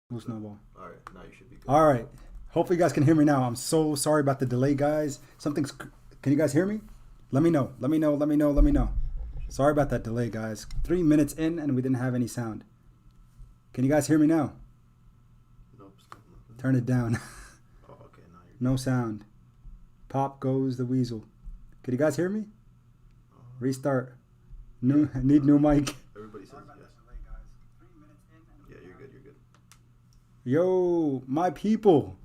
Blue snowball. All right, now you should be good. All right. Hopefully you guys can hear me now. I'm so sorry about the delay, guys. Something's. Can you guys hear me? Let me know. Let me know. Let me know. Let me know. Sorry about that delay, guys. 3 minutes in and we didn't have any sound. Can you guys hear me now? Nope, still nothing. Turn it down. Oh, okay, now you're No sound. Pop goes the weasel. Can you guys hear me? Restart. Need new mic. Everybody says yes. Yeah, you're good. You're good. Yo, my people.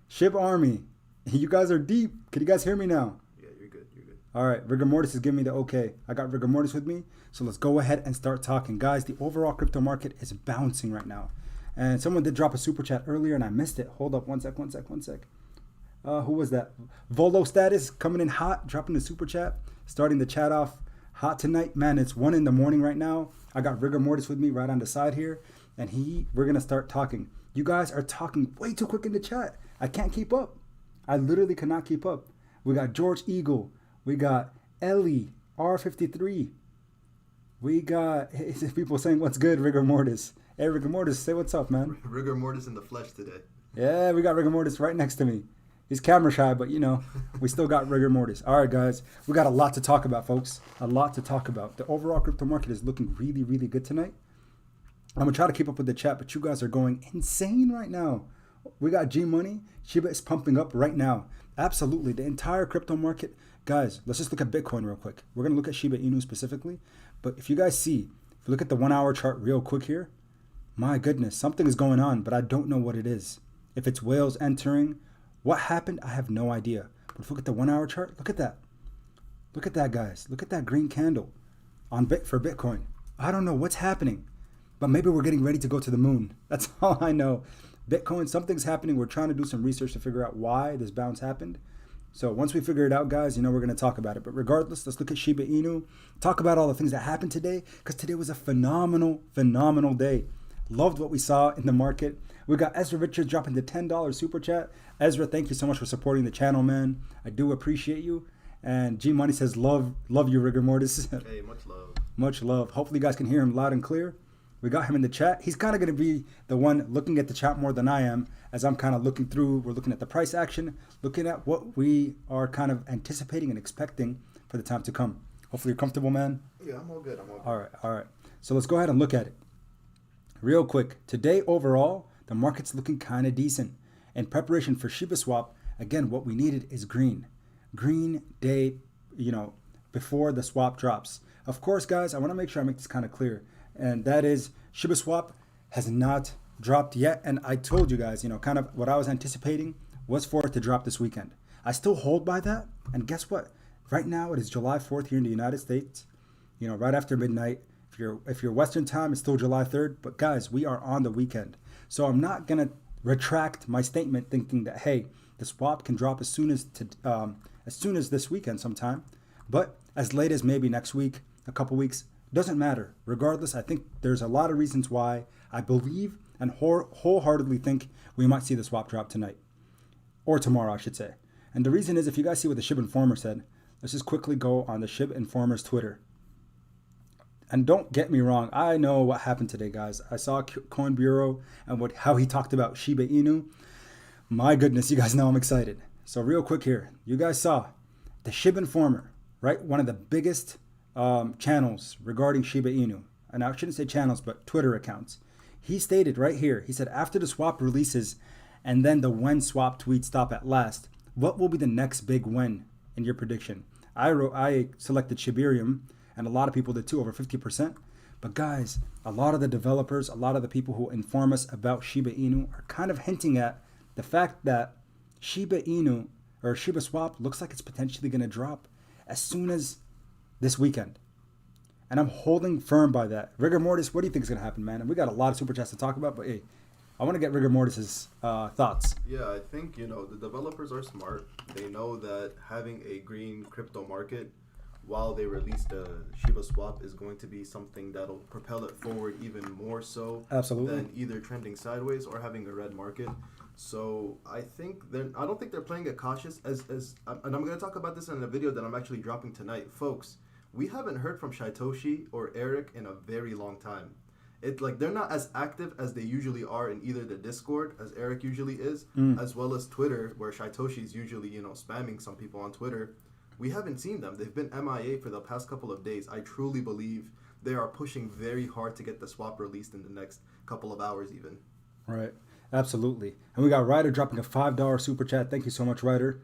SHIB Army. You guys are deep. Can you guys hear me now? Yeah, you're good. You're good. All right, Rigor Mortis is giving me the okay. I got Rigor Mortis with me, so let's go ahead and start talking. Guys, the overall crypto market is bouncing right now. And someone did drop a super chat earlier and I missed it. Hold up, one sec. Who was that? Volo Status coming in hot, dropping the super chat, starting the chat off hot tonight. Man, it's 1 in the morning right now. I got Rigor Mortis with me right on the side here, and we're going to start talking. You guys are talking way too quick in the chat. I can't keep up. I literally cannot keep up. We got George Eagle. We got Ellie, R53. We got people saying, what's good, Rigor Mortis? Hey, Rigor Mortis, say what's up, man. Rigor mortis in the flesh today. Yeah, we got Rigor Mortis right next to me. He's camera shy, but you know, we still got Rigor Mortis. All right, guys, we got a lot to talk about, folks. A lot to talk about. The overall crypto market is looking really, really good tonight. I'm going to try to keep up with the chat, but you guys are going insane right now. We got G Money. Shiba is pumping up right now. Absolutely. The entire crypto market. Guys, let's just look at Bitcoin real quick. We're going to look at Shiba Inu specifically. But if you guys see, if you look at the 1 hour chart real quick here, my goodness, something is going on, but I don't know what it is. If it's whales entering, what happened, I have no idea. But if you look at the 1 hour chart, look at that. Look at that, guys. Look at that green candle for Bitcoin. I don't know what's happening, but maybe we're getting ready to go to the moon. That's all I know. Bitcoin, something's happening. We're trying to do some research to figure out why this bounce happened. So once we figure it out, guys, you know we're going to talk about it. But regardless, let's look at Shiba Inu, talk about all the things that happened today, because today was a phenomenal day. Loved what we saw in the market. We got Ezra Richards dropping the $10 super chat. Ezra, thank you so much for supporting the channel, man. I do appreciate you. And G Money says, love you, Rigor Mortis. Hey, much love. Much love. Hopefully you guys can hear him loud and clear. We got him in the chat. He's kind of going to be the one looking at the chat more than I am, as I'm kind of looking through. We're looking at the price action, looking at what we are kind of anticipating and expecting for the time to come. Hopefully you're comfortable, man. Yeah, I'm all good. I'm all good. All right. So let's go ahead and look at it. Real quick, today overall, the market's looking kind of decent. In preparation for Shibaswap, again, what we needed is green. Green day, before the swap drops. Of course, guys, I want to make sure I make this kind of clear. And that is, Shibaswap has not dropped yet. And I told you guys, kind of what I was anticipating was for it to drop this weekend. I still hold by that. And guess what? Right now, it is July 4th here in the United States, right after midnight. If you're Western time, it's still July 3rd. But guys, we are on the weekend. So I'm not going to retract my statement thinking that, hey, the swap can drop as soon as this weekend sometime. But as late as maybe next week, a couple weeks, doesn't matter. Regardless, I think there's a lot of reasons why I believe and wholeheartedly think we might see the swap drop tonight. Or tomorrow, I should say. And the reason is, if you guys see what the SHIB Informer said, let's just quickly go on the SHIB Informer's Twitter. And don't get me wrong, I know what happened today, guys. I saw Coin Bureau and how he talked about Shiba Inu. My goodness, you guys know I'm excited. So real quick here, you guys saw the SHIB Informer, right? One of the biggest channels regarding Shiba Inu. And I shouldn't say channels, but Twitter accounts. He stated right here, he said, after the swap releases and then the when swap tweets stop at last, what will be the next big when in your prediction? I selected Shibarium, and a lot of people did too, over 50%. But guys, a lot of the developers, a lot of the people who inform us about Shiba Inu are kind of hinting at the fact that Shiba Inu or Shibaswap looks like it's potentially going to drop as soon as this weekend. And I'm holding firm by that. Rigor Mortis, what do you think is going to happen, man? And we got a lot of super chats to talk about, but hey, I want to get Rigor Mortis's thoughts. Yeah, I think, the developers are smart. They know that having a green crypto market while they release the Shiba swap is going to be something that'll propel it forward even more so. Absolutely. Than either trending sideways or having a red market. So I don't think they're playing it cautious and I'm going to talk about this in a video that I'm actually dropping tonight. Folks, we haven't heard from Shaitoshi or Eric in a very long time. It like they're not as active as they usually are in either the Discord, as Eric usually is, as well as Twitter, where Shaitoshi's usually, spamming some people on Twitter. We haven't seen them. They've been MIA for the past couple of days. I truly believe they are pushing very hard to get the swap released in the next couple of hours even. Right. Absolutely. And we got Ryder dropping a $5 super chat. Thank you so much, Ryder.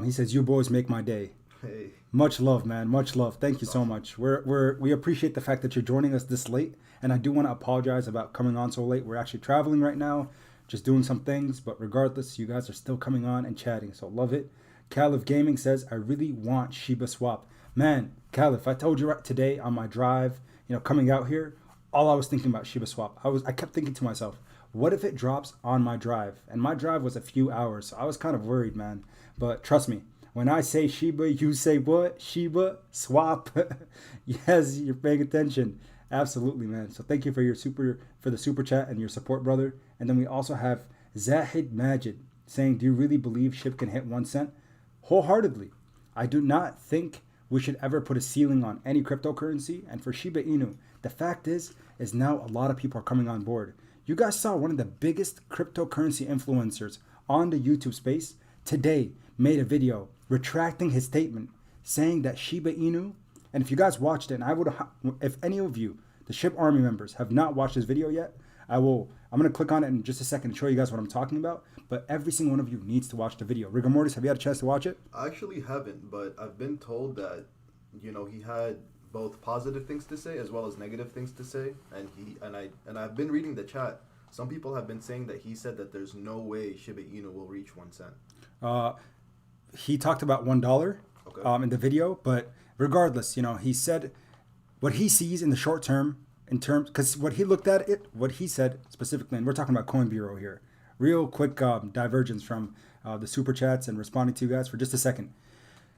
He says, "You boys make my day." Hey. Much love, man. Much love. Thank you so much. We appreciate the fact that you're joining us this late. And I do want to apologize about coming on so late. We're actually traveling right now, just doing some things. But regardless, you guys are still coming on and chatting. So love it. Caliph Gaming says, "I really want Shibaswap." Man, Caliph, I told you right today on my drive, coming out here, all I was thinking about Shibaswap. I kept thinking to myself, what if it drops on my drive? And my drive was a few hours, so I was kind of worried, man. But trust me, when I say Shiba, you say what? Shiba swap. Yes, you're paying attention. Absolutely, man. So thank you for the super chat and your support, brother. And then we also have Zahid Majid saying, "Do you really believe SHIB can hit 1 cent?" Wholeheartedly. I do not think we should ever put a ceiling on any cryptocurrency. And for Shiba Inu, the fact is now a lot of people are coming on board. You guys saw one of the biggest cryptocurrency influencers on the YouTube space today made a video retracting his statement saying that Shiba Inu, and if you guys watched it, and if any of you, the SHIB Army members, have not watched this video yet, I'm going to click on it in just a second and show you guys what I'm talking about. But every single one of you needs to watch the video. Rigor Mortis, have you had a chance to watch it? I actually haven't, but I've been told that, he had both positive things to say as well as negative things to say, and I've been reading the chat. Some people have been saying that he said that there's no way Shiba Inu will reach 1 cent. He talked about $1 in the video, but regardless, he said what he sees in the short term, because what he said specifically, and we're talking about Coin Bureau here. Real quick divergence from the super chats and responding to you guys for just a second.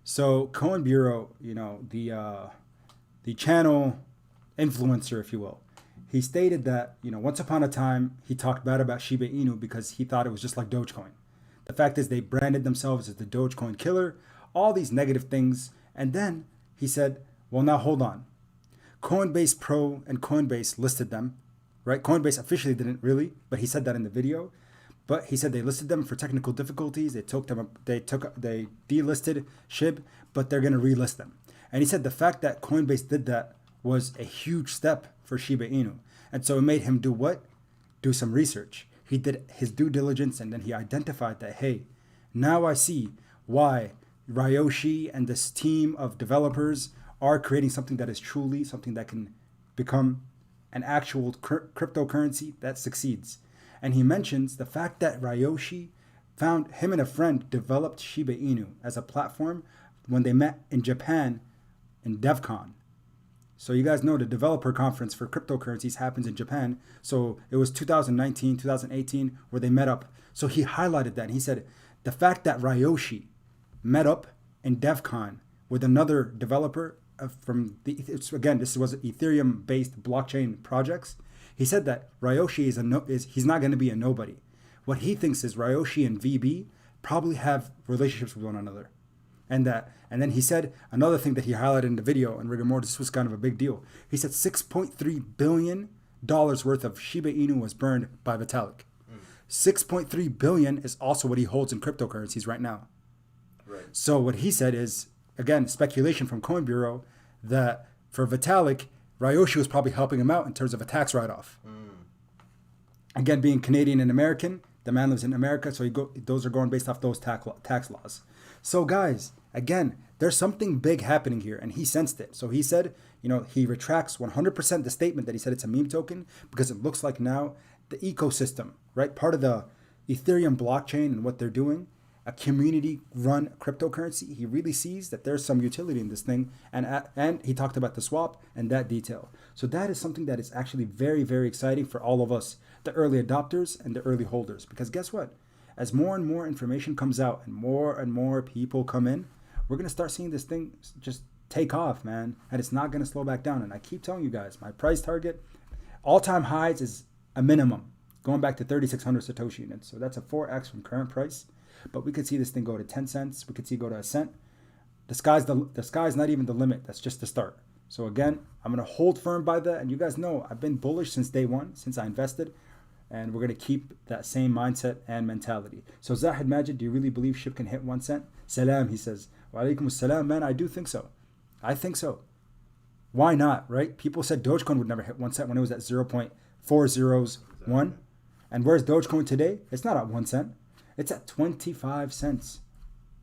So Coin Bureau, the channel influencer, if you will, he stated that, once upon a time, he talked bad about Shiba Inu because he thought it was just like Dogecoin. The fact is they branded themselves as the Dogecoin killer, all these negative things. And then he said, well, now hold on. Coinbase Pro and Coinbase listed them, right? Coinbase officially didn't really, but he said that in the video. But he said they listed them for technical difficulties. They delisted SHIB, but they're going to relist them. And he said the fact that Coinbase did that was a huge step for Shiba Inu. And so it made him do what? Do some research. He did his due diligence, and then he identified that, hey, now I see why Ryoshi and this team of developers are creating something that is truly something that can become an actual cryptocurrency that succeeds. And he mentions the fact that Ryoshi found him and a friend developed Shiba Inu as a platform when they met in Japan in DevCon. So you guys know the developer conference for cryptocurrencies happens in Japan. So it was 2019, 2018 where they met up. So he highlighted that. And he said the fact that Ryoshi met up in DevCon with another developer this was Ethereum-based blockchain projects. He said that Ryoshi he's not going to be a nobody. What he thinks is Ryoshi and VB probably have relationships with one another. And then he said another thing that he highlighted in the video, and rigor mortis, this was kind of a big deal. He said $6.3 billion worth of Shiba Inu was burned by Vitalik. $6.3 billion is also what he holds in cryptocurrencies right now. Right. So what he said is, again, speculation from Coin Bureau, that for Vitalik, Ryoshi was probably helping him out in terms of a tax write-off. Again, being Canadian and American, the man lives in America, so those are going based off those tax laws. So guys, again, there's something big happening here, and he sensed it. So he said, he retracts 100% the statement that he said it's a meme token, because it looks like now the ecosystem, right, part of the Ethereum blockchain and what they're doing, a community-run cryptocurrency, he really sees that there's some utility in this thing, and he talked about the swap and that detail. So that is something that is actually very, very exciting for all of us, the early adopters and the early holders. Because guess what? As more and more information comes out and more people come in, we're going to start seeing this thing just take off, man. And it's not going to slow back down. And I keep telling you guys, my price target, all-time highs is a minimum, going back to 3,600 Satoshi units. So that's a 4x from current price. But we could see this thing go to 10 cents. We could see it go to a cent. The sky's not even the limit. That's just the start. So again, I'm going to hold firm by that. And you guys know I've been bullish since day one, since I invested. And we're going to keep that same mindset and mentality. So Zahid Majid, do you really believe SHIB can hit 1 cent? Salam, he says. Wa alaikum salam, man. I do think so. I think so. Why not, right? People said Dogecoin would never hit 1 cent when it was at 0.401. And where's Dogecoin today? It's not at 1 cent. It's at 25 cents.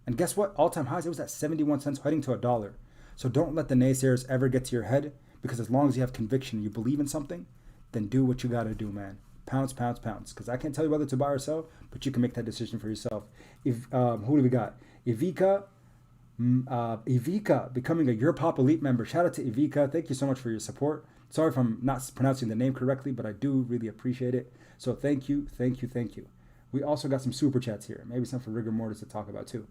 And guess what? All-time highs, it was at 71 cents, heading to $1. So don't let the naysayers ever get to your head, because as long as you have conviction and you believe in something, then do what you got to do, man. Pounce, pounce, pounce. Because I can't tell you whether to buy or sell, but you can make that decision for yourself. Who do we got? Ivika becoming a Your Pop Elite member. Shout out to Ivika. Thank you so much for your support. Sorry if I'm not pronouncing the name correctly, but I do really appreciate it. So thank you, thank you, thank you. We also got some super chats here. Maybe some for Rigor Mortis to talk about too.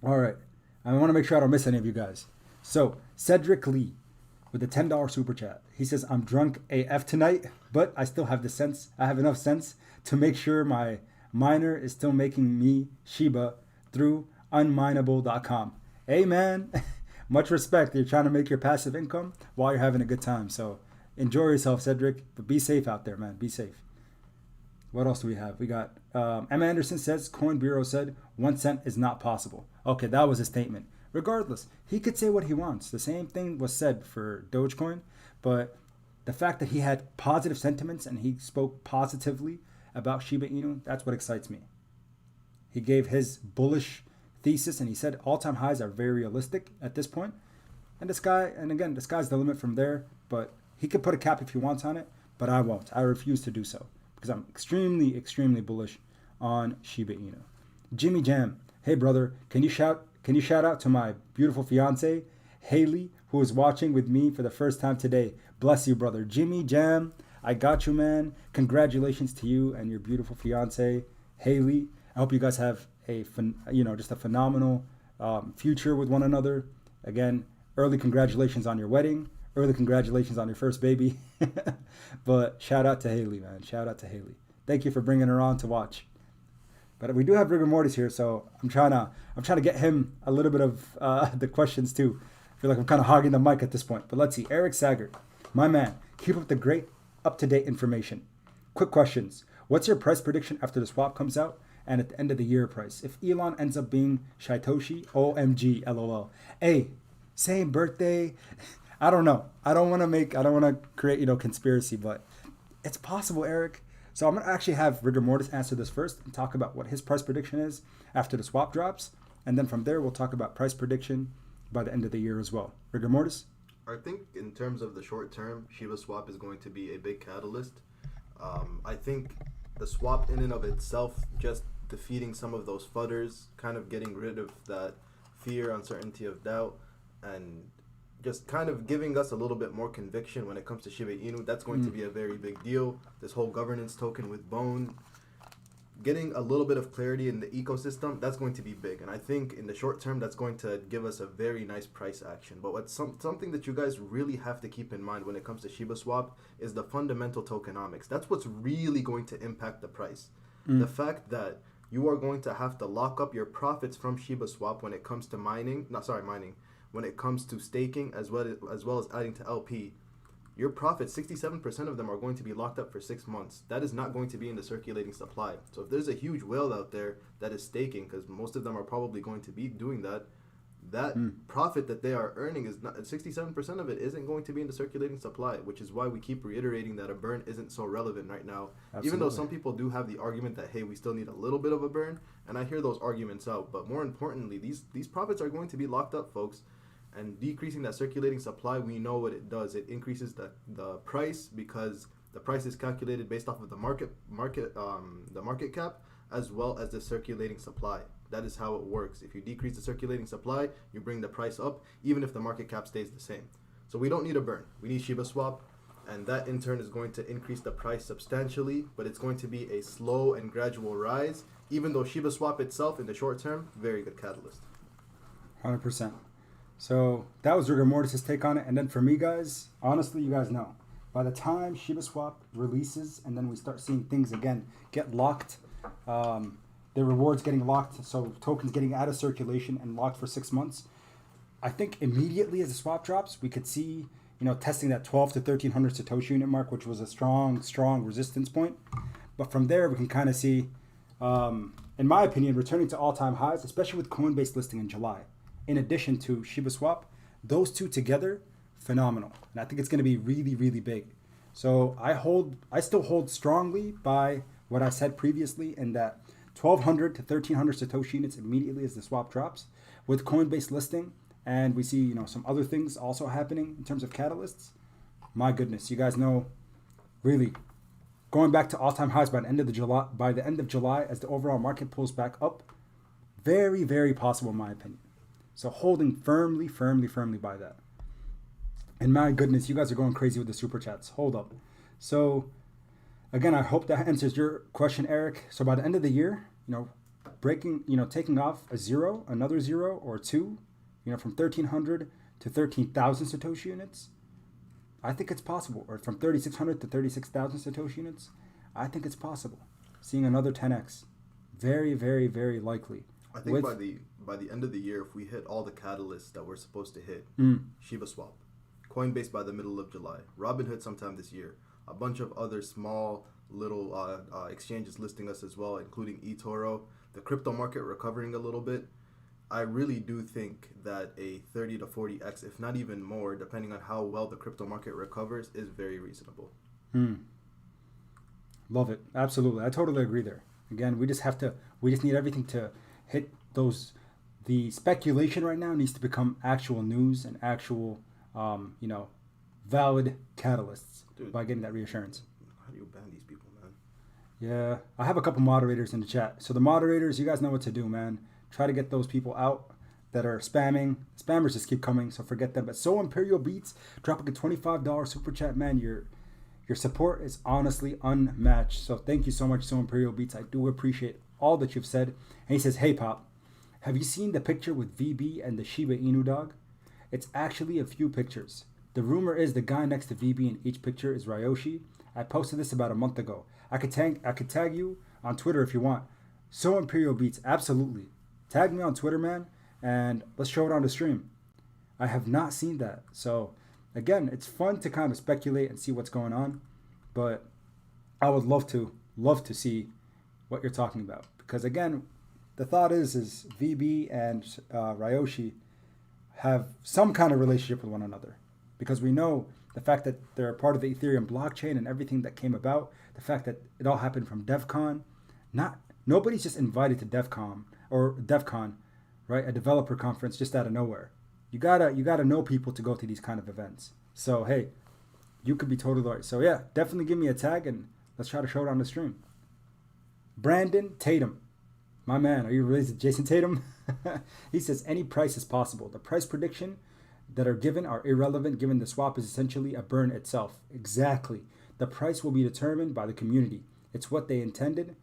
All right. I want to make sure I don't miss any of you guys. So Cedric Lee with a $10 super chat. He says, I'm drunk AF tonight, but I still have the sense. I have enough sense to make sure my miner is still making me Shiba through unmineable.com. Hey, man, much respect. You're trying to make your passive income while you're having a good time. So enjoy yourself, Cedric, but be safe out there, man. Be safe. What else do we have? We got Emma Anderson says, Coin Bureau said 1 cent is not possible. Okay, that was a statement. Regardless, he could say what he wants. The same thing was said for Dogecoin, but the fact that he had positive sentiments and he spoke positively about Shiba Inu, that's what excites me. He gave his bullish thesis and he said all-time highs are very realistic at this point. And the sky's the limit from there, but he could put a cap if he wants on it, but I won't. I refuse to do so because I'm extremely, extremely bullish on Shiba Inu. Jimmy Jam, hey brother, can you shout out to my beautiful fiance, Haley, who is watching with me for the first time today. Bless you, brother. Jimmy Jam, I got you, man. Congratulations to you and your beautiful fiance, Haley. I hope you guys have just a phenomenal future with one another. Again, early congratulations on your wedding. Early congratulations on your first baby. But shout out to Haley, man. Shout out to Haley. Thank you for bringing her on to watch. But we do have Rigor Mortis here, so I'm trying to get him a little bit of the questions too. I feel like I'm kind of hogging the mic at this point. But let's see. Eric Saggart, my man, keep up the great up-to-date information. Quick questions. What's your price prediction after the swap comes out and at the end of the year price? If Elon ends up being Shitoshi, OMG, LOL. Hey, same birthday. I don't know. I don't want to create, conspiracy, but it's possible, Eric. So I'm going to actually have Rigor Mortis answer this first and talk about what his price prediction is after the swap drops. And then from there, we'll talk about price prediction by the end of the year as well. Rigor Mortis? I think in terms of the short term, Shibaswap is going to be a big catalyst. I think the swap in and of itself, just defeating some of those fudders, kind of getting rid of that fear, uncertainty of doubt, and just kind of giving us a little bit more conviction when it comes to Shiba Inu. That's going to be a very big deal. This whole governance token with Bone, getting a little bit of clarity in the ecosystem, that's going to be big. And I think in the short term, that's going to give us a very nice price action. But what's something that you guys really have to keep in mind when it comes to Shibaswap is the fundamental tokenomics. That's what's really going to impact the price. The fact that you are going to have to lock up your profits from Shibaswap when it comes to mining, when it comes to staking as well as adding to LP, your profits, 67% of them are going to be locked up for 6 months. That is not going to be in the circulating supply. So if there's a huge whale out there that is staking, because most of them are probably going to be doing that, profit that they are earning is not 67% of it isn't going to be in the circulating supply, which is why we keep reiterating that a burn isn't so relevant right now. Absolutely. Even though some people do have the argument that, hey, we still need a little bit of a burn, and I hear those arguments out. But more importantly, these profits are going to be locked up, folks. And decreasing that circulating supply, we know what it does. It increases the price because the price is calculated based off of the market cap as well as the circulating supply. That is how it works. If you decrease the circulating supply, you bring the price up, even if the market cap stays the same. So we don't need a burn. We need Shibaswap, and that in turn is going to increase the price substantially, but it's going to be a slow and gradual rise, even though Shibaswap itself in the short term, very good catalyst. 100%. So that was Rigor Mortis' take on it. And then for me, guys, honestly, you guys know, by the time Shibaswap releases and then we start seeing things again get locked, the rewards getting locked, so tokens getting out of circulation and locked for 6 months, I think immediately as the swap drops, we could see, testing that 12 to 1300 Satoshi unit mark, which was a strong resistance point. But from there, we can kind of see, in my opinion, returning to all-time highs, especially with Coinbase listing in July. In addition to Shibaswap, those two together, phenomenal. And I think it's going to be really, really big. So I still hold strongly by what I said previously in that 1200 to 1300 Satoshi units immediately as the swap drops with Coinbase listing. And we see, some other things also happening in terms of catalysts. My goodness, you guys know, really going back to all-time highs by the end of July as the overall market pulls back up. Very, very possible in my opinion. So holding firmly by that. And my goodness, you guys are going crazy with the super chats. Hold up. So again, I hope that answers your question, Eric. So by the end of the year, taking off a zero, another zero or two, from 1300 to 13,000 Satoshi units, I think it's possible. Or from 3,600 to 36,000 Satoshi units, I think it's possible. Seeing another 10x, very, very, very likely. I think by the end of the year, if we hit all the catalysts that we're supposed to hit, Shibaswap, Coinbase by the middle of July, Robinhood sometime this year, a bunch of other small little exchanges listing us as well, including eToro, the crypto market recovering a little bit, I really do think that a 30 to 40x, if not even more, depending on how well the crypto market recovers, is very reasonable. Love it. Absolutely. I totally agree there. Again, we just need everything to hit those. The speculation right now needs to become actual news and actual, valid catalysts. Dude, by getting that reassurance. How do you ban these people, man? Yeah, I have a couple moderators in the chat. So the moderators, you guys know what to do, man. Try to get those people out that are spamming. Spammers just keep coming, so forget them. But So Imperial Beats dropping a $25 super chat, man. Your support is honestly unmatched. So thank you so much, So Imperial Beats. I do appreciate all that you've said. And he says, hey, Pop, have you seen the picture with VB and the Shiba Inu dog? It's actually a few pictures. The rumor is the guy next to VB in each picture is Ryoshi. I posted this about a month ago. I could tag you on Twitter if you want. So Imperial Beats, absolutely. Tag me on Twitter, man, and let's show it on the stream. I have not seen that. So again, it's fun to kind of speculate and see what's going on, but I would love to see what you're talking about. Because again, the thought is VB and Ryoshi have some kind of relationship with one another. Because we know the fact that they're a part of the Ethereum blockchain and everything that came about, the fact that it all happened from DevCon. Nobody's just invited to DevCon, right? A developer conference just out of nowhere. You gotta know people to go to these kind of events. So hey, you could be totally right. So yeah, definitely give me a tag and let's try to show it on the stream. Brandon Tatum, my man, are you related to Jason Tatum? He says any price is possible. The price prediction that are given are irrelevant given the swap is essentially a burn itself. Exactly. The price will be determined by the community. It's what they intended.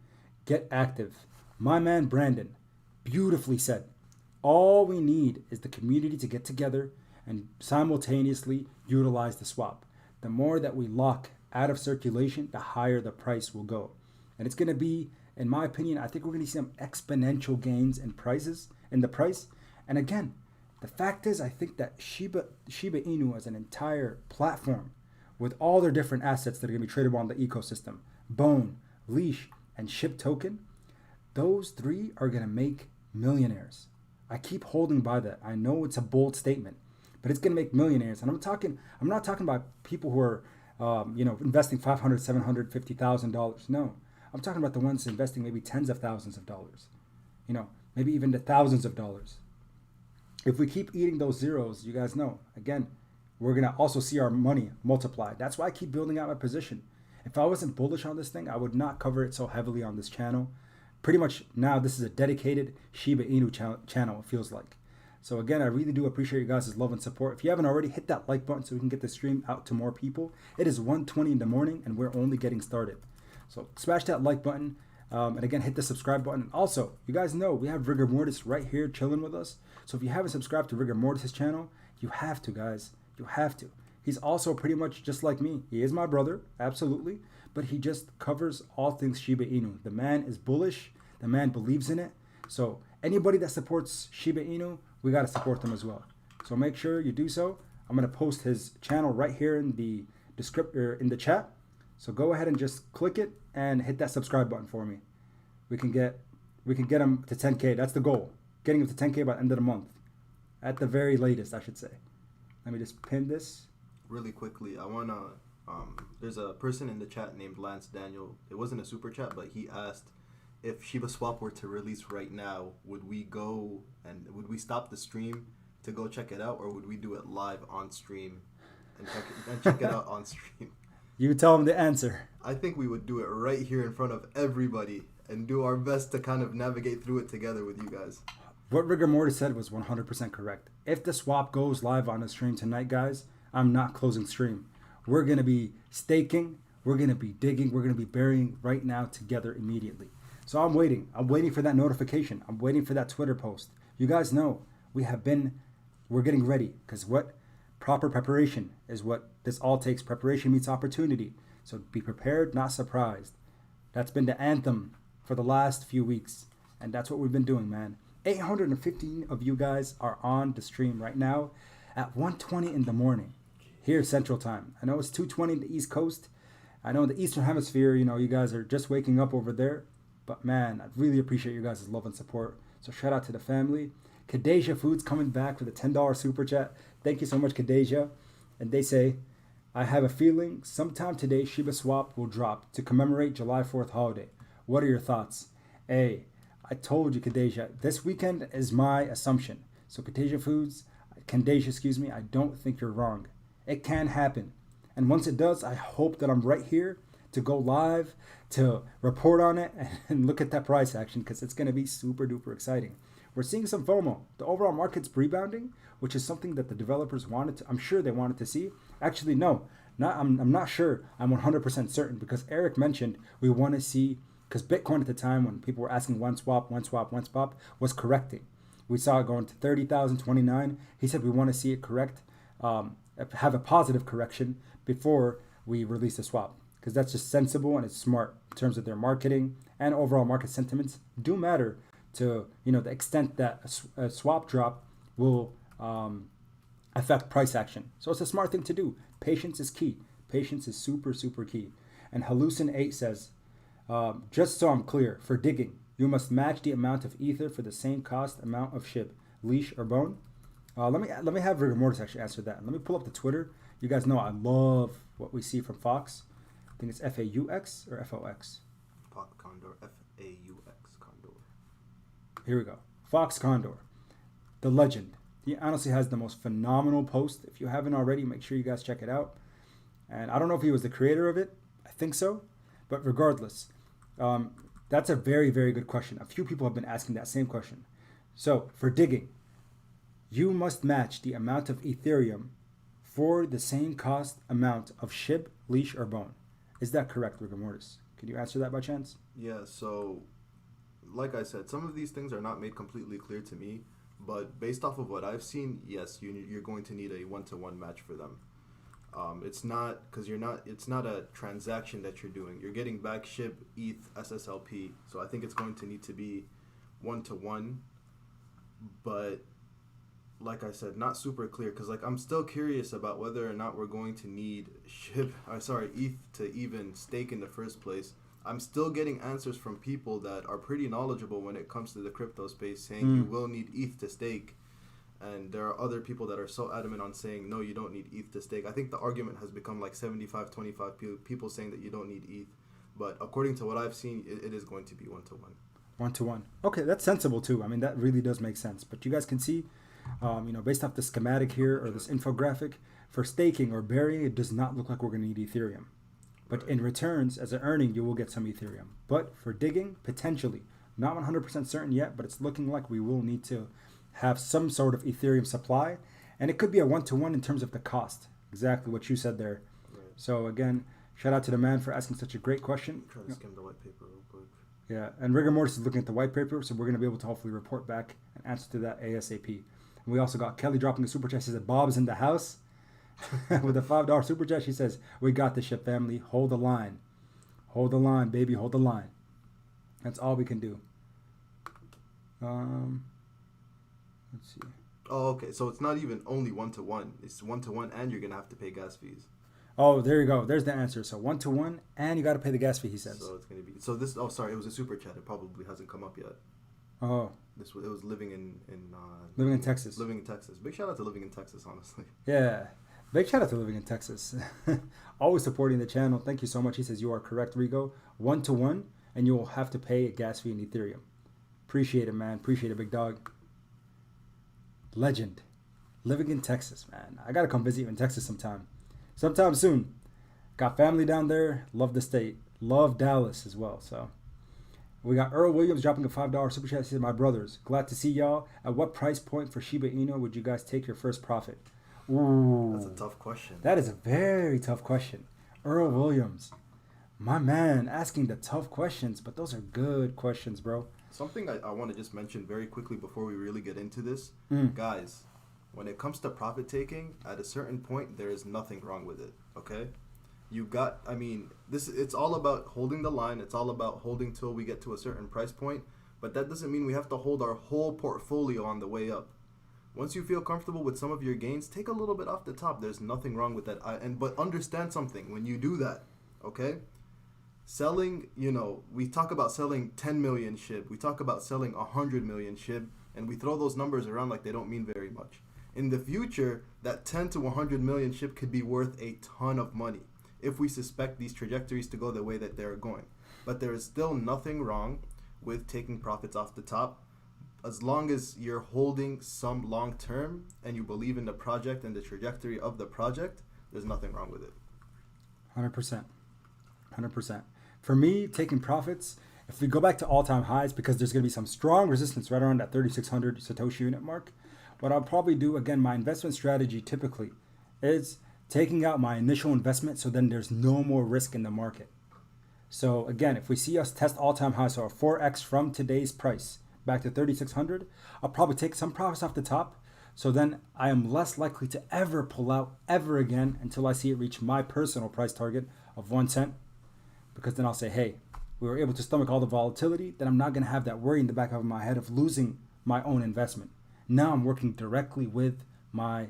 Get active. My man Brandon, beautifully said. All we need is the community to get together and simultaneously utilize the swap. The more that we lock out of circulation, the higher the price will go. And it's going to be, in my opinion, I think we're going to see some exponential gains in the price. And again, the fact is, I think that Shiba Inu as an entire platform with all their different assets that are going to be tradable on the ecosystem, Bone, Leash, and SHIB token, those three are going to make millionaires. I keep holding by that. I know it's a bold statement, but it's going to make millionaires. And I'm not talking about people who are, investing $500,000, $750,000, $50,000. No, I'm talking about the ones investing maybe tens of thousands of dollars, maybe even the thousands of dollars. If we keep eating those zeros, you guys know, again, we're going to also see our money multiply. That's why I keep building out my position. If I wasn't bullish on this thing, I would not cover it so heavily on this channel. Pretty much now, this is a dedicated Shiba Inu channel, it feels like. So again, I really do appreciate you guys' love and support. If you haven't already, hit that like button so we can get the stream out to more people. It is 1:20 in the morning and we're only getting started. So smash that like button. And again, hit the subscribe button. Also, you guys know we have Rigor Mortis right here chilling with us. So if you haven't subscribed to Rigor Mortis' channel, you have to, guys. You have to. He's also pretty much just like me. He is my brother, absolutely. But he just covers all things Shiba Inu. The man is bullish. The man believes in it. So anybody that supports Shiba Inu, we got to support them as well. So make sure you do so. I'm going to post his channel right here in the descriptor in the chat. So go ahead and just click it and hit that subscribe button for me. We can get him to 10K. That's the goal. Getting him to 10K by the end of the month. At the very latest, I should say. Let me just pin this. Really quickly, I want to, there's a person in the chat named Lance Daniel. It wasn't a super chat, but he asked if Shibaswap were to release right now, would we stop the stream to go check it out, or would we do it live on stream and check it out on stream? You tell him the answer. I think we would do it right here in front of everybody and do our best to kind of navigate through it together with you guys. What Rigor Mortis said was 100% correct. If the swap goes live on the stream tonight, guys, I'm not closing stream. We're going to be staking, we're going to be digging, we're going to be burying right now together immediately. So I'm waiting. I'm waiting for that notification. I'm waiting for that Twitter post. You guys know we're getting ready, because what proper preparation is what this all takes. Preparation meets opportunity. So be prepared, not surprised. That's been the anthem for the last few weeks. And that's what we've been doing, man. 815 of you guys are on the stream right now at 1:20 in the morning here Central Time. I know it's 2:20 in the East Coast. I know in the Eastern Hemisphere, you guys are just waking up over there. But man, I really appreciate you guys' love and support. So shout out to the family. Kadeja Foods coming back with a $10 super chat. Thank you so much, Kadeja. And they say, I have a feeling sometime today Shibaswap will drop to commemorate July 4th holiday. What are your thoughts? Hey, I told you, Kadeja, this weekend is my assumption. So Kadeja, I don't think you're wrong. It can happen. And once it does, I hope that I'm right here to go live, to report on it, and look at that price action, because it's going to be super duper exciting. We're seeing some FOMO. The overall market's rebounding, which is something that the developers I'm sure they wanted to see. Actually, no, I'm not sure. I'm 100% certain, because Eric mentioned we want to see, because Bitcoin at the time when people were asking one swap, was correcting. We saw it going to 30,000, 29. He said we want to see it correct, have a positive correction before we release the swap, because that's just sensible and it's smart in terms of their marketing, and overall market sentiments do matter to the extent that a swap drop will affect price action. So it's a smart thing to do. Patience is key. Patience is super, super key. And Hallucin8 says, just so I'm clear, for digging, you must match the amount of ether for the same cost amount of SHIB, leash, or bone. Let me have Rigor Mortis actually answer that. Let me pull up the Twitter. You guys know I love what we see from Fox. I think it's FAUX or FOX. Condor, FAUX, Condor. Here we go. Fox Condor, the legend. He honestly has the most phenomenal post. If you haven't already, make sure you guys check it out. And I don't know if he was the creator of it. I think so. But regardless, that's a very, very good question. A few people have been asking that same question. So for digging, you must match the amount of Ethereum for the same cost amount of SHIB, leash, or bone. Is that correct, Rigor Mortis? Can you answer that by chance? Yeah, so like I said, some of these things are not made completely clear to me, but based off of what I've seen, yes, you're going to need a one-to-one match for them. It's not a transaction that you're doing. You're getting back SHIB, ETH, SSLP. So I think it's going to need to be one-to-one. But like I said, not super clear, because I'm still curious about whether or not we're going to need ETH to even stake in the first place. I'm still getting answers from people that are pretty knowledgeable when it comes to the crypto space, saying you will need ETH to stake. And there are other people that are so adamant on saying, no, you don't need ETH to stake. I think the argument has become like 75-25 people saying that you don't need ETH. But according to what I've seen, it is going to be one-to-one. One-to-one. Okay, that's sensible too. I mean, that really does make sense. But you guys can see, based off the schematic here or this infographic, for staking or burying, it does not look like we're going to need Ethereum. But in returns, as an earning, you will get some Ethereum. But for digging, potentially. Not 100% certain yet, but it's looking like we will need to have some sort of Ethereum supply. And it could be a one-to-one in terms of the cost. Exactly what you said there. Right. So again, shout out to the man for asking such a great question. Try to skim the white paper real quick. Yeah, and Rigor Mortis is looking at the white paper, so we're going to be able to hopefully report back and answer to that ASAP. And we also got Kelly dropping a super chat. She said, Bob's in the house. With a $5 super chat, she says, we got this shit, family. Hold the line. Hold the line, baby. Hold the line. That's all we can do. Let's see. Oh, okay. So it's not even only 1-to-1. It's 1-to-1, and you're gonna have to pay gas fees. Oh, there you go. There's the answer. So 1-to-1, and you got to pay the gas fee. He says. So it's gonna be so this. Oh, sorry, it was a super chat. It probably hasn't come up yet. Oh, This was it was living in living in Texas. Living in Texas. Big shout out to living in Texas, honestly. Yeah. Big shout out to living in Texas. Always supporting the channel. Thank you so much. He says you are correct, Rigo. 1-to-1, and you will have to pay a gas fee in Ethereum. Appreciate it, man. Appreciate it, big dog. Legend. Living in Texas, man. I gotta come visit you in Texas sometime soon. Got family down there. Love the state. Love Dallas as well. So we got Earl Williams dropping a $5 super chat. He said, my brothers, glad to see y'all. At what price point for Shiba Inu would you guys take your first profit? Ooh, That's a tough question. that is a very tough question. Earl Williams, my man, asking the tough questions, but those are good questions, bro. Something I want to just mention very quickly before we really get into this. Guys, when it comes to profit taking, at a certain point, there is nothing wrong with it, okay? It's all about holding the line. It's all about holding till we get to a certain price point, but that doesn't mean we have to hold our whole portfolio on the way up. Once you feel comfortable with some of your gains, take a little bit off the top. There's nothing wrong with that. But understand something. When you do that, okay? Selling, we talk about selling 10 million SHIB. We talk about selling 100 million SHIB, and we throw those numbers around like they don't mean very much. In the future, that 10 to 100 million SHIB could be worth a ton of money if we suspect these trajectories to go the way that they're going. But there is still nothing wrong with taking profits off the top, as long as you're holding some long term and you believe in the project and the trajectory of the project. There's nothing wrong with it. 100%. 100%. For me, taking profits, if we go back to all-time highs, because there's going to be some strong resistance right around that 3,600 Satoshi unit mark, what I'll probably do, again, my investment strategy typically is taking out my initial investment so then there's no more risk in the market. So again, if we see us test all-time highs, so a 4x from today's price back to 3,600, I'll probably take some profits off the top. So then I am less likely to ever pull out ever again until I see it reach my personal price target of 1 cent. Because then I'll say, hey, we were able to stomach all the volatility, then I'm not going to have that worry in the back of my head of losing my own investment. Now I'm working directly with my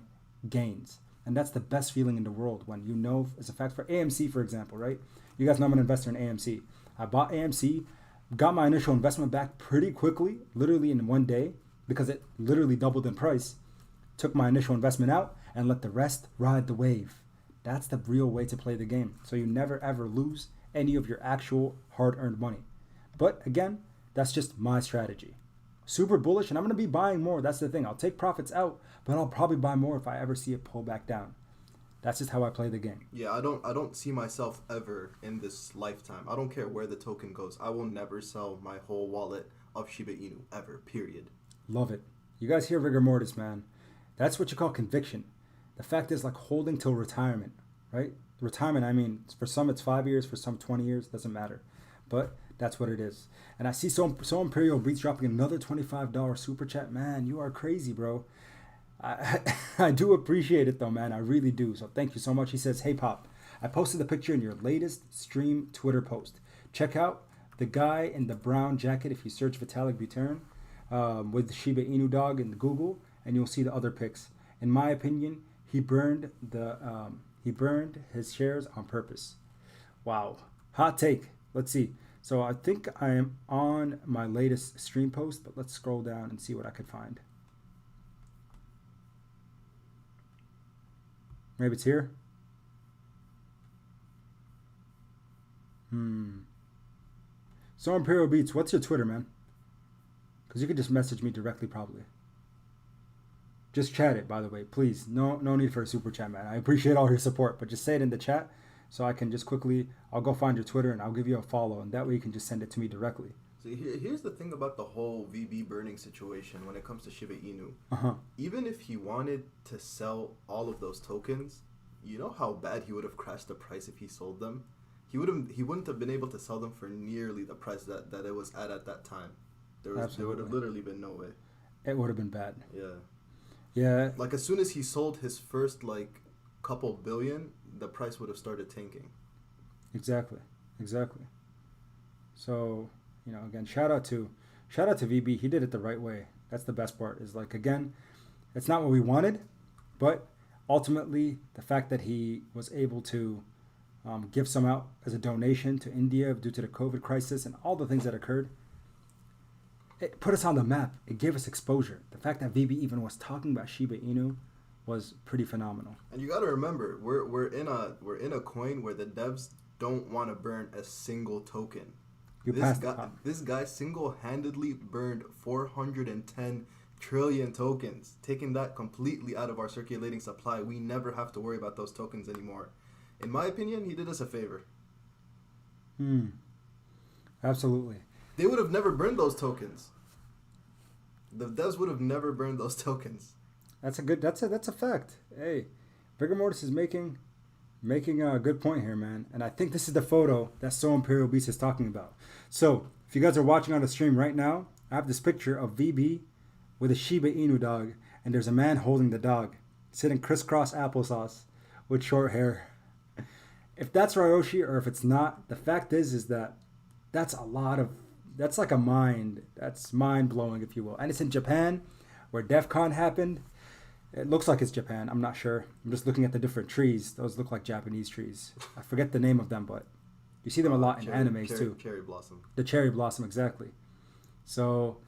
gains. And that's the best feeling in the world when you know, as a fact, for AMC, for example, right? You guys know I'm an investor in AMC. I bought AMC, got my initial investment back pretty quickly, literally in 1 day, because it literally doubled in price. Took my initial investment out and let the rest ride the wave. That's the real way to play the game. So you never ever lose any of your actual hard-earned money. But again, that's just my strategy. Super bullish, and I'm going to be buying more. That's the thing. I'll take profits out, but I'll probably buy more if I ever see it pull back down. That's just how I play the game. Yeah, I don't see myself ever in this lifetime. I don't care where the token goes. I will never sell my whole wallet of Shiba Inu ever, period. Love it. You guys hear rigor mortis, man. That's what you call conviction. The fact is like holding till retirement, right? Retirement, I mean, for some it's 5 years, for some 20 years, doesn't matter. But that's what it is. And I see So Imperial Breach dropping another $25 super chat. Man, you are crazy, bro. I do appreciate it though, man. I really do. So thank you so much. He says, hey Pop, I posted the picture in your latest stream Twitter post. Check out the guy in the brown jacket if you search Vitalik Buterin with the Shiba Inu dog in Google, and you'll see the other pics. In my opinion, he burned his shares on purpose. Wow. Hot take. Let's see. So I think I am on my latest stream post, but let's scroll down and see what I could find. Maybe it's here. So Imperial Beats, what's your Twitter, man? Because you could just message me directly, probably. Just chat it, by the way, please. No need for a super chat, man. I appreciate all your support, but just say it in the chat so I can just quickly, I'll go find your Twitter and I'll give you a follow, and that way you can just send it to me directly. So here's the thing about the whole VB burning situation when it comes to Shiba Inu. Even if he wanted to sell all of those tokens, you know how bad he would have crashed the price if he sold them? He wouldn't have been able to sell them for nearly the price that it was at that time. There would have literally been no way. It would have been bad. Yeah. Yeah. Like as soon as he sold his first couple billion, the price would have started tanking. Exactly. So, again, shout out to VB. He did it the right way. That's the best part. Is again, It's not what we wanted, but ultimately, the fact that he was able to give some out as a donation to India due to the COVID crisis and all the things that occurred, it put us on the map. It gave us exposure. The fact that VB even was talking about Shiba Inu was pretty phenomenal. And you got to remember, we're in a coin where the devs don't want to burn a single token. This guy single-handedly burned 410 trillion tokens, taking that completely out of our circulating supply. We never have to worry about those tokens anymore. In my opinion, he did us a favor. Absolutely. They would have never burned those tokens. The devs would have never burned those tokens. That's a fact. Hey, Rigor Mortis is making a good point here, man. And I think this is the photo that So Imperial Beast is talking about. So, if you guys are watching on the stream right now, I have this picture of VB with a Shiba Inu dog, and there's a man holding the dog, sitting crisscross applesauce with short hair. If that's Ryoshi or if it's not, the fact is that that's like that's mind-blowing, if you will. And it's in Japan, where DEF CON happened. It looks like it's Japan. I'm not sure. I'm just looking at the different trees. Those look like Japanese trees. I forget the name of them, but you see them a lot in animes too. Cherry blossom. The cherry blossom, exactly. So,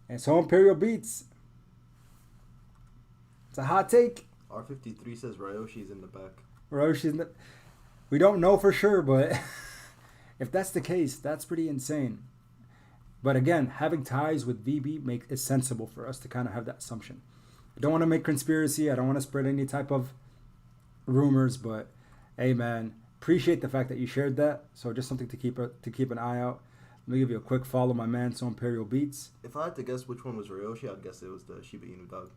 and so Imperial Beats. It's a hot take. R53 says Ryoshi's in the back. We don't know for sure, but if that's the case, that's pretty insane. But again, having ties with VB is sensible for us to kind of have that assumption. I don't want to make conspiracy. I don't want to spread any type of rumors, but hey, man, appreciate the fact that you shared that. So just something to keep an eye out. Let me give you a quick follow, my man, So Imperial Beats. If I had to guess which one was Ryoshi, I'd guess it was the Shiba Inu dog.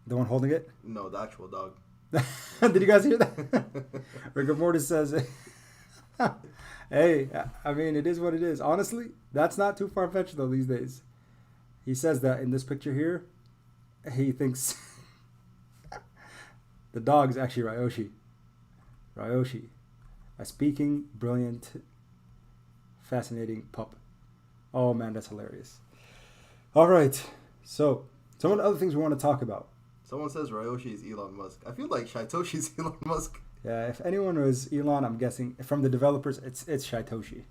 The one holding it? No, the actual dog. Did you guys hear that? Rigor Mortis says, hey, I mean, it is what it is. Honestly, that's not too far-fetched, though, these days. He says that in this picture here, he thinks the dog is actually Ryoshi. Ryoshi. A speaking, brilliant, fascinating pup. Oh, man, that's hilarious. All right. So, some of the other things we want to talk about. Someone says Ryoshi is Elon Musk. I feel like Shaitoshi's Elon Musk. Yeah, if anyone was Elon, I'm guessing from the developers, it's Shaitoshi.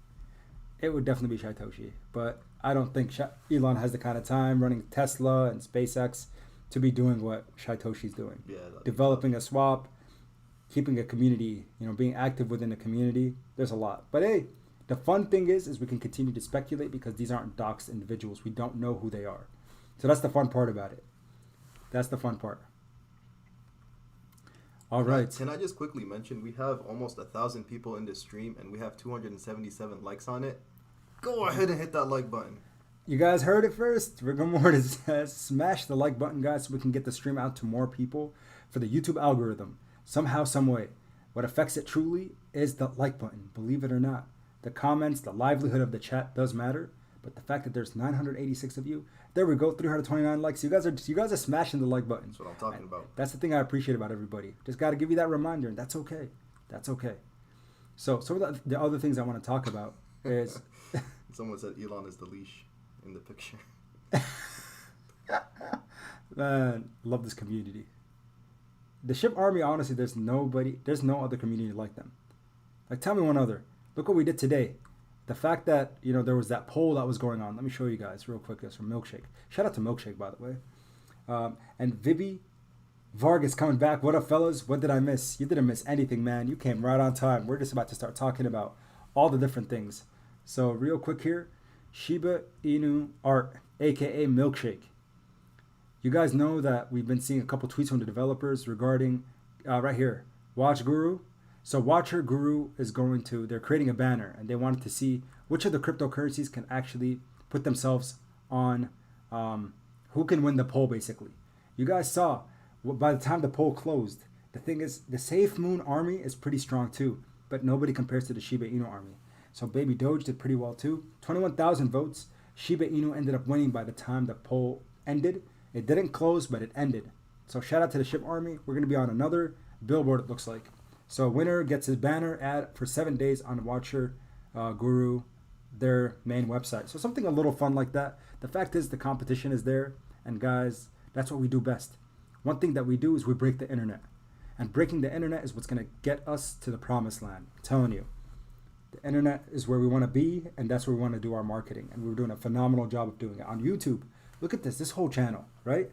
It would definitely be Shaitoshi. But I don't think Elon has the kind of time running Tesla and SpaceX to be doing what Shaitoshi's doing. Yeah, developing a swap, keeping a community, being active within a community. There's a lot. But hey, the fun thing is we can continue to speculate because these aren't doxed individuals. We don't know who they are. So that's the fun part about it. That's the fun part. All right. Can I just quickly mention, we have almost 1,000 people in this stream, and we have 277 likes on it. Go ahead and hit that like button. You guys heard it first. Rigor Mortis says, smash the like button, guys, so we can get the stream out to more people for the YouTube algorithm. Somehow, some way. What affects it truly is the like button, believe it or not. The comments, the livelihood of the chat does matter, but the fact that there's 986 of you, there we go, 329 likes. You guys are smashing the like button. That's what I'm talking about. That's the thing I appreciate about everybody. Just got to give you that reminder, and that's okay. That's okay. So some of the other things I want to talk about is... Someone said Elon is the leash in the picture. Man, love this community. The SHIBARMY, honestly, there's no other community like them. Like, tell me one other. Look what we did today. The fact that, there was that poll that was going on. Let me show you guys real quick. It's from Milkshake. Shout out to Milkshake, by the way. And Vivi Vargas coming back. What up, fellas? What did I miss? You didn't miss anything, man. You came right on time. We're just about to start talking about all the different things. So real quick here. Shiba Inu Art, a.k.a. Milkshake. You guys know that we've been seeing a couple tweets from the developers regarding, right here, Watch Guru. So Watcher Guru they're creating a banner, and they wanted to see which of the cryptocurrencies can actually put themselves on, who can win the poll, basically. You guys saw, by the time the poll closed, the thing is, the Safe Moon army is pretty strong too, but nobody compares to the Shiba Inu army. So Baby Doge did pretty well too. 21,000 votes. Shiba Inu ended up winning by the time the poll ended. It didn't close, but it ended. So shout out to the SHIBARMY. We're going to be on another billboard, it looks like. So winner gets his banner ad for 7 days on Watcher Guru, their main website. So something a little fun like that. The fact is the competition is there. And guys, That's what we do best. One thing that we do is we break the internet. And breaking the internet is what's going to get us to the promised land. I'm telling you. The internet is where we want to be, and that's where we want to do our marketing. And we're doing a phenomenal job of doing it. On YouTube, look at this whole channel, right?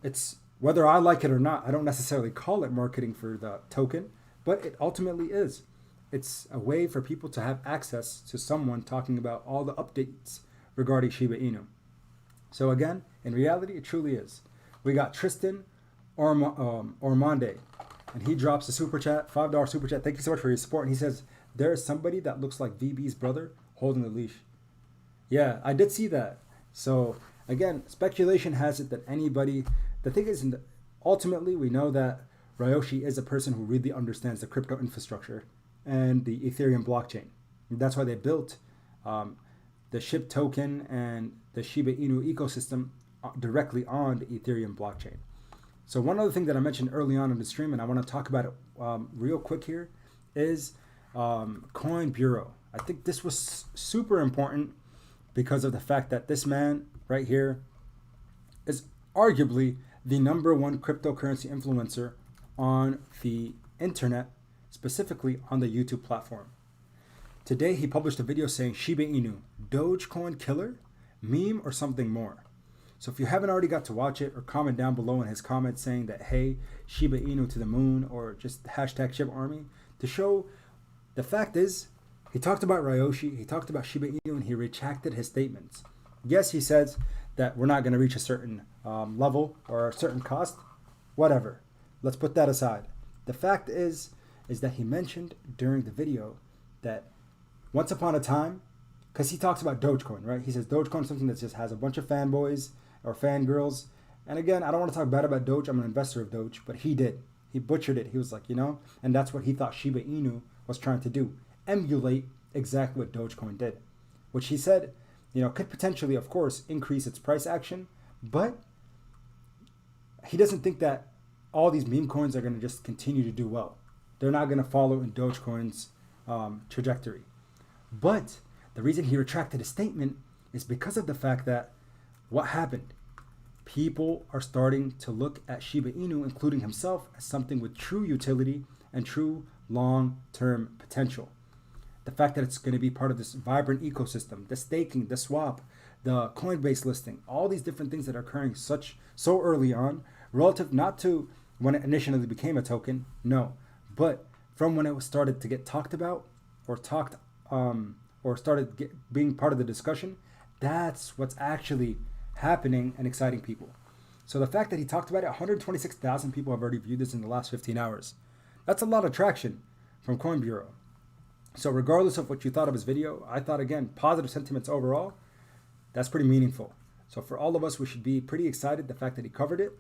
It's whether I like it or not, I don't necessarily call it marketing for the token, but it ultimately is. It's a way for people to have access to someone talking about all the updates regarding Shiba Inu. So again, in reality, it truly is. We got Tristan Ormonde, and he drops a super chat, $5 super chat. Thank you so much for your support. And he says, there is somebody that looks like VB's brother holding the leash. Yeah, I did see that. So again, speculation has it that anybody, the thing is, ultimately, we know that Ryoshi is a person who really understands the crypto infrastructure and the Ethereum blockchain. And that's why they built the SHIB token and the Shiba Inu ecosystem directly on the Ethereum blockchain. So one other thing that I mentioned early on in the stream, and I want to talk about it real quick here, is Coin Bureau. I think this was super important because of the fact that this man right here is arguably the #1 cryptocurrency influencer on the internet, specifically on the YouTube platform. Today he published a video saying Shiba Inu, Dogecoin killer, meme or something more. So if you haven't already got to watch it, or comment down below in his comments saying that, hey, Shiba Inu to the moon, or just hashtag SHIBARMY, to show the fact is, he talked about Ryoshi, he talked about Shiba Inu, and he retracted his statements. Yes, he says that we're not going to reach a certain level or a certain cost, whatever. Let's put that aside. The fact is that he mentioned during the video that once upon a time, because he talks about Dogecoin, right? He says Dogecoin is something that just has a bunch of fanboys or fangirls. And again, I don't want to talk bad about Doge. I'm an investor of Doge, but he did. He butchered it. He was like, and that's what he thought Shiba Inu was trying to do. Emulate exactly what Dogecoin did. Which he said, could potentially, of course, increase its price action. But he doesn't think that all these meme coins are going to just continue to do well. They're not going to follow in Dogecoin's trajectory. But the reason he retracted his statement is because of the fact that what happened? People are starting to look at Shiba Inu, including himself, as something with true utility and true long-term potential. The fact that it's going to be part of this vibrant ecosystem, the staking, the swap, the Coinbase listing, all these different things that are occurring so early on, relative not to when it initially became a token, no, but from when it was started to get talked about or being part of the discussion, that's what's actually happening and exciting people. So the fact that he talked about it, 126,000 people have already viewed this in the last 15 hours. That's a lot of traction from Coin Bureau. So regardless of what you thought of his video, I thought, again, positive sentiments overall, that's pretty meaningful. So for all of us, we should be pretty excited the fact that he covered it.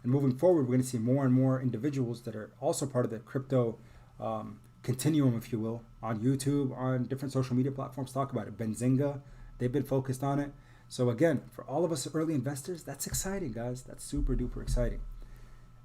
And moving forward, we're going to see more and more individuals that are also part of the crypto continuum, if you will, on YouTube, on different social media platforms talk about it. Benzinga, they've been focused on it. So again, for all of us early investors, that's exciting, guys. That's super duper exciting.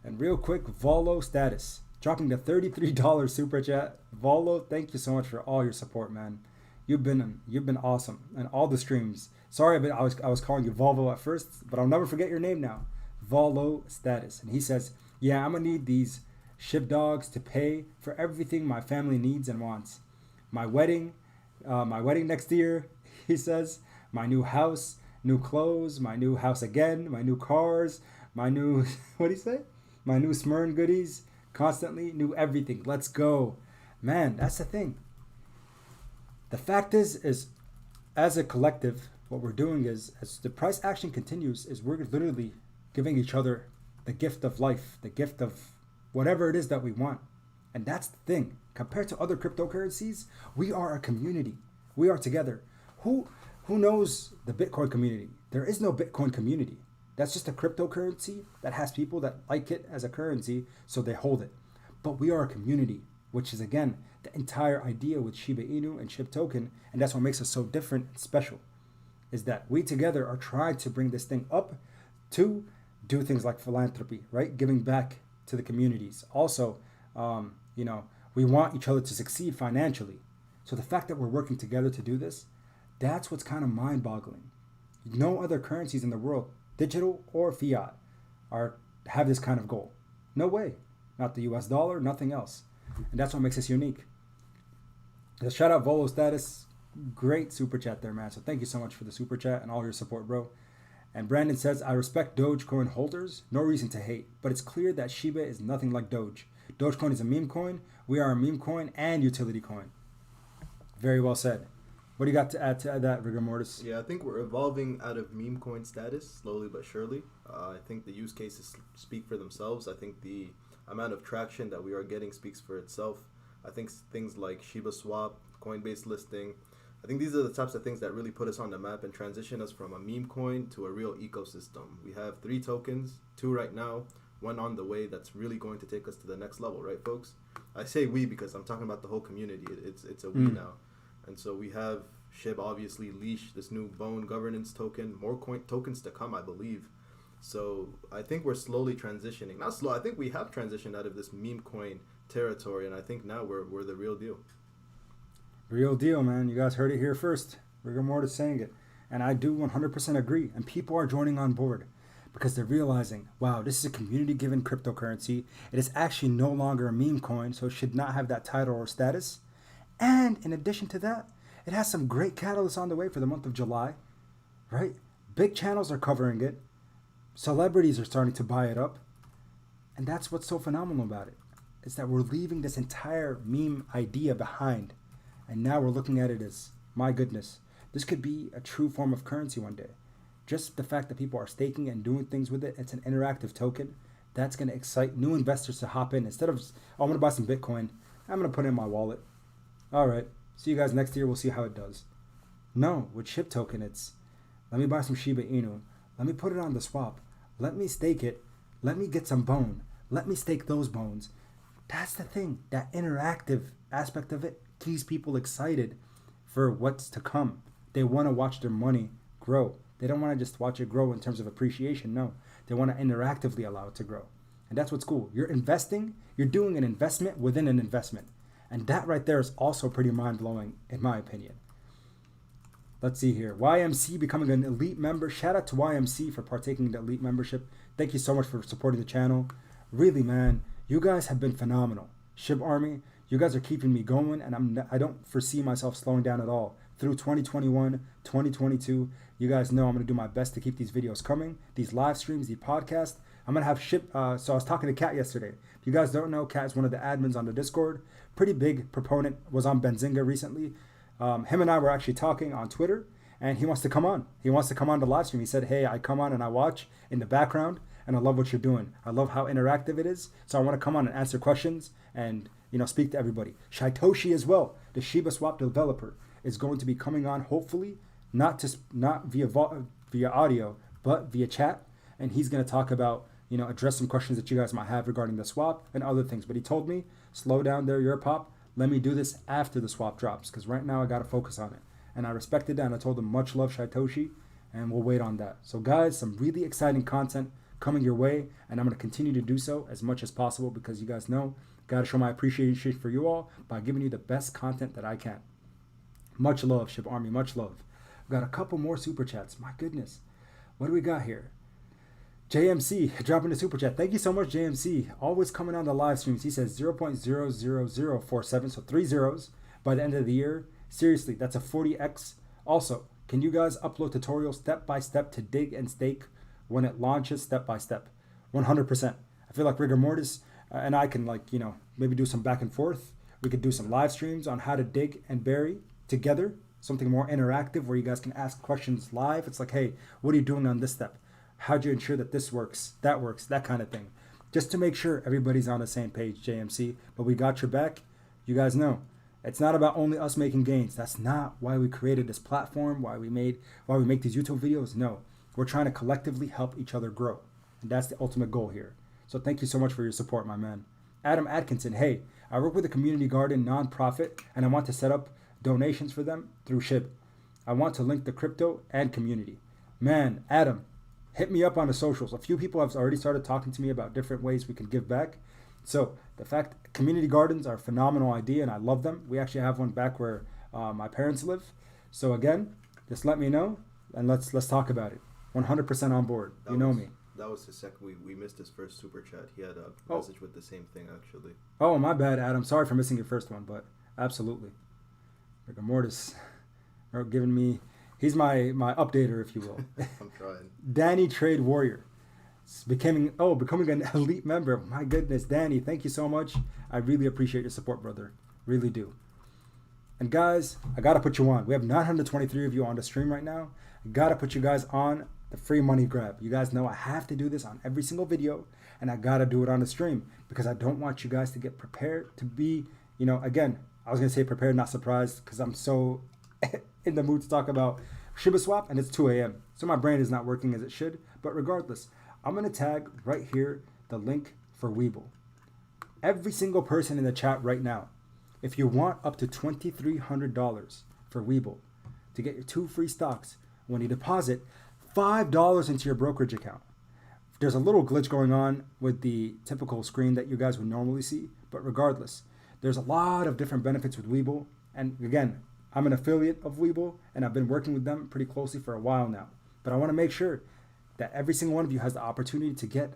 And real quick, Volo status, dropping the $33 super chat. Volo, thank you so much for all your support, man. You've been awesome, and all the streams. Sorry, but I was calling you Volvo at first, but I'll never forget your name now. Volo status, and he says, yeah, I'm gonna need these SHIB dogs to pay for everything my family needs and wants. My wedding next year, he says, my new house, new clothes, my new house again, my new cars, my new, what do you say? My new Smyrn goodies, constantly, new everything. Let's go. Man, that's the thing. The fact is as a collective, what we're doing is, as the price action continues, is we're literally giving each other the gift of life, the gift of whatever it is that we want. And that's the thing. Compared to other cryptocurrencies, we are a community. We are together. Who knows the Bitcoin community? There is no Bitcoin community. That's just a cryptocurrency that has people that like it as a currency, so they hold it. But we are a community, which is, again, the entire idea with Shiba Inu and SHIB token, and that's what makes us so different and special, is that we together are trying to bring this thing up to do things like philanthropy, right? Giving back to the communities. Also, we want each other to succeed financially. So the fact that we're working together to do this, that's what's kind of mind-boggling. No other currencies in the world digital or fiat, have this kind of goal. No way. Not the US dollar, nothing else. And that's what makes us unique. Just shout out Volo Status. Great super chat there, man. So thank you so much for the super chat and all your support, bro. And Brandon says, I respect Dogecoin holders. No reason to hate. But it's clear that Shiba is nothing like Doge. Dogecoin is a meme coin. We are a meme coin and utility coin. Very well said. What do you got to add to that, Rigor Mortis? Yeah, I think we're evolving out of meme coin status slowly but surely. I think the use cases speak for themselves. I think the amount of traction that we are getting speaks for itself. I think things like Shibaswap, Coinbase listing, I think these are the types of things that really put us on the map and transition us from a meme coin to a real ecosystem. We have 3 tokens, 2 right now, 1 on the way that's really going to take us to the next level, right, folks? I say we because I'm talking about the whole community. It's a we now. And so we have SHIB, obviously, Leash, this new Bone governance token, more coin tokens to come, I believe. So I think we're slowly transitioning. Not slow, I think we have transitioned out of this meme coin territory, and I think now we're the real deal. Real deal, man. You guys heard it here first. Rigor Mortis saying it. And I do 100% agree. And people are joining on board because they're realizing, wow, this is a community-given cryptocurrency. It is actually no longer a meme coin, so it should not have that title or status. And in addition to that, it has some great catalysts on the way for the month of July, right? Big channels are covering it. Celebrities are starting to buy it up. And that's what's so phenomenal about it. It's that we're leaving this entire meme idea behind. And now we're looking at it as, my goodness, this could be a true form of currency one day. Just the fact that people are staking and doing things with it, it's an interactive token. That's going to excite new investors to hop in. Instead of, oh, I'm going to buy some Bitcoin. I'm going to put it in my wallet. All right, see you guys next year. We'll see how it does. No, with SHIB token, it's, let me buy some Shiba Inu. Let me put it on the swap. Let me stake it. Let me get some bone. Let me stake those bones. That's the thing. That interactive aspect of it keeps people excited for what's to come. They want to watch their money grow. They don't want to just watch it grow in terms of appreciation. No, they want to interactively allow it to grow. And that's what's cool. You're investing, you're doing an investment within an investment. And that right there is also pretty mind-blowing, in my opinion. Let's see here. YMC becoming an elite member. Shout out to YMC for partaking in the elite membership. Thank you so much for supporting the channel. Really, man, you guys have been phenomenal. SHIBARMY, you guys are keeping me going, and I don't foresee myself slowing down at all. Through 2021, 2022, you guys know I'm going to do my best to keep these videos coming, these live streams, the podcast. I'm going to have so I was talking to Kat yesterday. If you guys don't know, Kat is one of the admins on the Discord. Pretty big proponent, was on Benzinga recently. Him and I were actually talking on Twitter, and he wants to come on. He wants to come on the live stream. He said, hey, I come on and I watch in the background, and I love what you're doing. I love how interactive it is. So I want to come on and answer questions and, speak to everybody. Shaitoshi as well, the Shibaswap developer, is going to be coming on, hopefully, not via audio, but via chat. And he's going to talk about, address some questions that you guys might have regarding the swap and other things. But he told me, slow down there, your pop. Let me do this after the swap drops, because right now I got to focus on it. And I respected that, and I told him much love, Shaitoshi, and we'll wait on that. So guys, some really exciting content coming your way, and I'm going to continue to do so as much as possible, because you guys know, got to show my appreciation for you all by giving you the best content that I can. Much love, SHIBARMY, much love. I've got a couple more super chats. My goodness. What do we got here? JMC dropping the super chat. Thank you so much, JMC. Always coming on the live streams. He says 0.00047, so 3 zeros by the end of the year. Seriously, that's a 40x. Also, can you guys upload tutorials step by step to dig and stake when it launches step by step? 100%. I feel like Rigor Mortis and I can maybe do some back and forth. We could do some live streams on how to dig and bury together. Something more interactive where you guys can ask questions live. It's like, hey, what are you doing on this step? How'd you ensure that this works, that kind of thing. Just to make sure everybody's on the same page, JMC. But we got your back. You guys know, it's not about only us making gains. That's not why we created this platform, why we make these YouTube videos. No, we're trying to collectively help each other grow. And that's the ultimate goal here. So thank you so much for your support, my man. Adam Atkinson, hey, I work with a community garden nonprofit, and I want to set up donations for them through SHIB. I want to link the crypto and community. Man, Adam, hit me up on the socials. A few people have already started talking to me about different ways we can give back. So the fact community gardens are a phenomenal idea, and I love them. We actually have one back where my parents live. So again, just let me know, and let's talk about it. 100% on board. You know me. That was his second. We missed his first super chat. He had a Oh. message with the same thing actually. Oh, my bad, Adam. Sorry for missing your first one, but absolutely. Rigor mortis are giving me. He's my updater, if you will. I'm trying. Danny Trade Warrior. Becoming an elite member. My goodness, Danny, thank you so much. I really appreciate your support, brother. Really do. And guys, I gotta put you on. We have 923 of you on the stream right now. I gotta put you guys on the free money grab. You guys know I have to do this on every single video, and I gotta do it on the stream because I don't want you guys to get prepared to be, again, I was gonna say prepared, not surprised, because I'm so in the mood to talk about Shibaswap, and it's 2 a.m. So my brain is not working as it should. But regardless, I'm gonna tag right here the link for Webull. Every single person in the chat right now, if you want up to $2,300 for Webull to get your 2 free stocks when you deposit $5 into your brokerage account. There's a little glitch going on with the typical screen that you guys would normally see, but regardless, there's a lot of different benefits with Webull. And again, I'm an affiliate of Webull, and I've been working with them pretty closely for a while now. But I want to make sure that every single one of you has the opportunity to get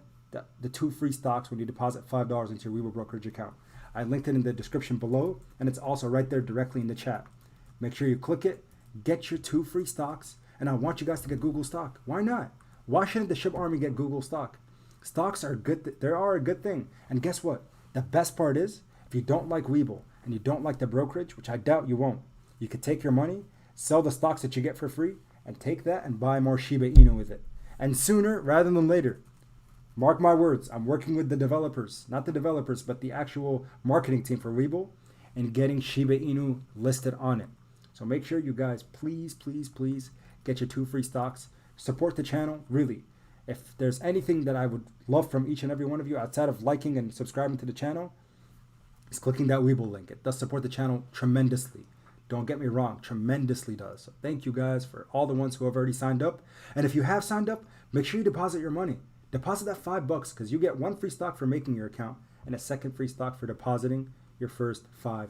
the 2 free stocks when you deposit $5 into your Webull brokerage account. I linked it in the description below, and it's also right there directly in the chat. Make sure you click it, get your 2 free stocks, and I want you guys to get Google stock. Why not? Why shouldn't the SHIB Army get Google stock? Stocks are good. They are a good thing. And guess what? The best part is, if you don't like Webull and you don't like the brokerage, which I doubt you won't, you could take your money, sell the stocks that you get for free, and take that and buy more Shiba Inu with it. And sooner rather than later, mark my words, I'm working with the developers, not the developers, but the actual marketing team for Webull, and getting Shiba Inu listed on it. So make sure you guys, please, please, please get your 2 free stocks. Support the channel, really. If there's anything that I would love from each and every one of you outside of liking and subscribing to the channel, is clicking that Webull link. It does support the channel tremendously. Don't get me wrong, tremendously does. So thank you guys for all the ones who have already signed up. And if you have signed up, make sure you deposit your money. Deposit that $5 because you get 1 free stock for making your account and a 2nd free stock for depositing your first $5.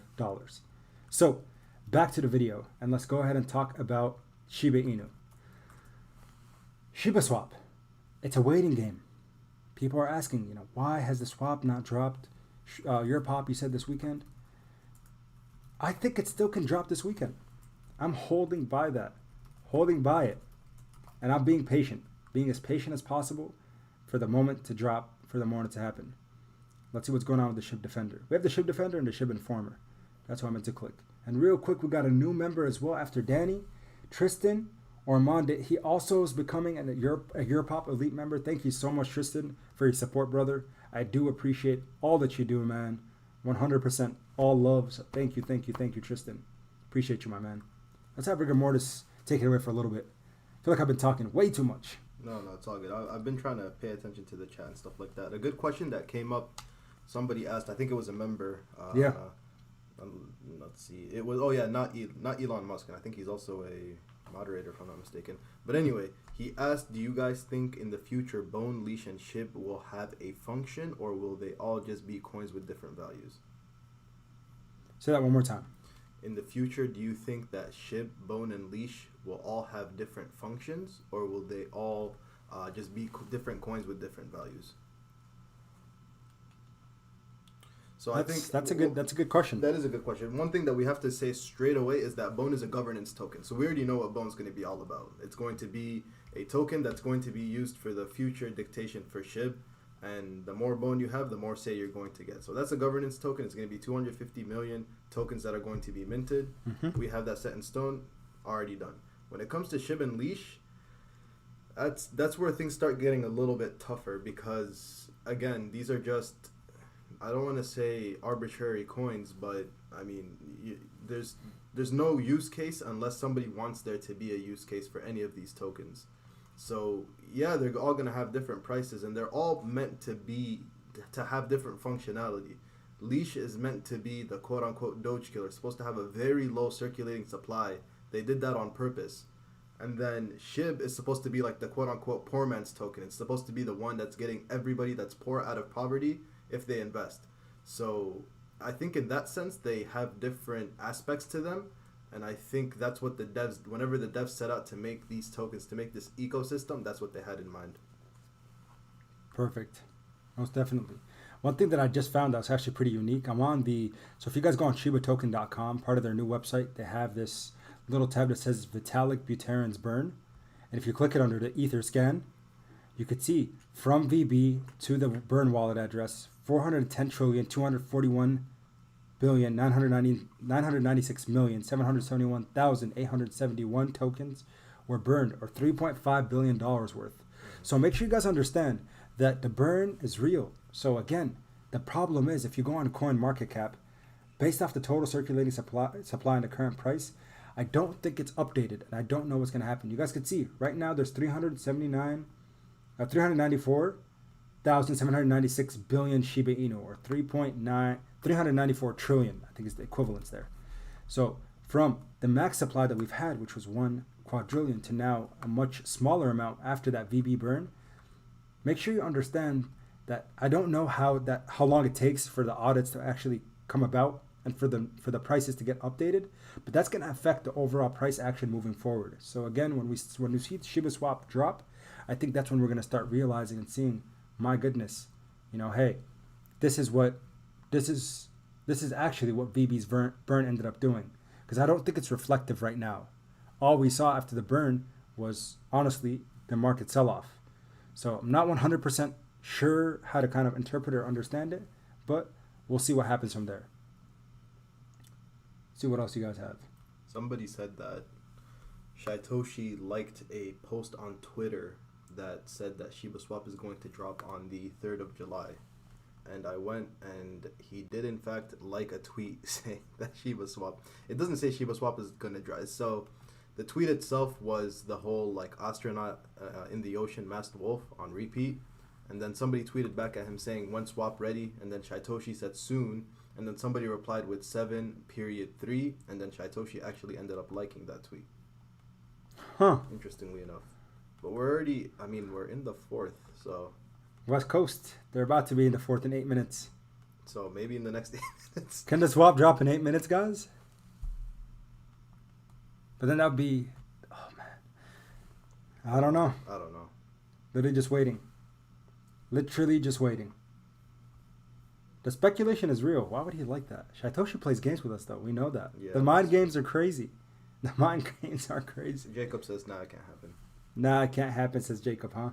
So back to the video, and let's go ahead and talk about Shiba Inu. Shibaswap, it's a waiting game. People are asking, why has the swap not dropped? Your pop, you said this weekend. I think it still can drop this weekend. I'm holding by it. And I'm being patient, being as patient as possible for the moment to drop, for the moment to happen. Let's see what's going on with the SHIB Defender. We have the SHIB Defender and the SHIB Informer. That's what I meant to click. And real quick, we got a new member as well after Danny, Tristan Ormond. He also is becoming a Europop Elite member. Thank you so much, Tristan, for your support, brother. I do appreciate all that you do, man. 100% all love. So thank you, Tristan. Appreciate you, my man. Let's have Rigor Mortis take it away for a little bit. I feel like I've been talking way too much. No, it's all good. I've been trying to pay attention to the chat and stuff like that. A good question that came up, somebody asked, I think it was a member. Yeah. Let's see. It was, not Elon Musk, and I think he's also a moderator, if I'm not mistaken. But anyway, he asked, do you guys think in the future Bone, Leash, and SHIB will have a function, or will they all just be coins with different values? Say that one more time. In the future, do you think that SHIB, Bone, and Leash will all have different functions, or will they all just be different coins with different values? So I think that's a good question. That is a good question. One thing that we have to say straight away is that Bone is a governance token. So we already know what Bone's going to be all about. It's going to be a token that's going to be used for the future dictation for SHIB. And the more Bone you have, the more say you're going to get. So that's a governance token. It's going to be 250 million tokens that are going to be minted. Mm-hmm. We have that set in stone, already done. When it comes to SHIB and Leash, that's where things start getting a little bit tougher because, again, these are just, I don't want to say arbitrary coins, but I mean, there's no use case unless somebody wants there to be a use case for any of these tokens. So yeah, they're all going to have different prices, and they're all meant to have different functionality. Leash is meant to be the quote-unquote Doge killer. It's supposed to have a very low circulating supply. They did that on purpose. And then SHIB is supposed to be like the quote-unquote poor man's token. It's supposed to be the one that's getting everybody that's poor out of poverty if they invest. So I think in that sense, they have different aspects to them. And I think that's what the devs, whenever the devs set out to make these tokens, to make this ecosystem, that's what they had in mind. Perfect. Most definitely. One thing that I just found that's actually pretty unique. I'm on so if you guys go on shibatoken.com, part of their new website, they have this little tab that says Vitalik Buterin's burn. And if you click it under the Ether scan, you could see from VB to the burn wallet address, 410,241,996,771,871 tokens were burned, or $3.5 billion worth. So make sure you guys understand that the burn is real. So again, the problem is if you go on CoinMarketCap, based off the total circulating supply and the current price, I don't think it's updated, and I don't know what's going to happen. You guys can see right now there's 394,796 billion Shiba Inu, or 394 trillion, I think is the equivalence there. So from the max supply that we've had, which was 1 quadrillion, to now a much smaller amount after that VB burn, make sure you understand that I don't know how long it takes for the audits to actually come about and for the prices to get updated, but that's going to affect the overall price action moving forward. So again, when we see Shibaswap drop, I think that's when we're going to start realizing and seeing, my goodness, hey, this is actually what VB's burn ended up doing, because I don't think it's reflective right now. All we saw after the burn was honestly the market sell-off. So I'm not 100% sure how to kind of interpret or understand it, but we'll see what happens from there. See what else you guys have. Somebody said that Shytoshi liked a post on Twitter that said that Shibaswap is going to drop on the 3rd of July. And I went, and he did in fact like a tweet saying that Shibaswap, it doesn't say Shibaswap is going to drop. So the tweet itself was the whole like astronaut in the ocean masked wolf on repeat. And then somebody tweeted back at him saying, when swap ready? And then Shytoshi said soon. And then somebody replied with 7.3. And then Shytoshi actually ended up liking that tweet. Huh. Interestingly enough. But we're in the 4th, so. West Coast, they're about to be in the 4th in 8 minutes. So maybe in the next 8 minutes. Can the swap drop in 8 minutes, guys? But then that would be, oh man. I don't know. Literally just waiting. The speculation is real. Why would he like that? Shytoshi plays games with us, though. We know that. Yeah, the mind games are crazy. Jacob says, nah, it can't happen. Nah, it can't happen, says Jacob, huh?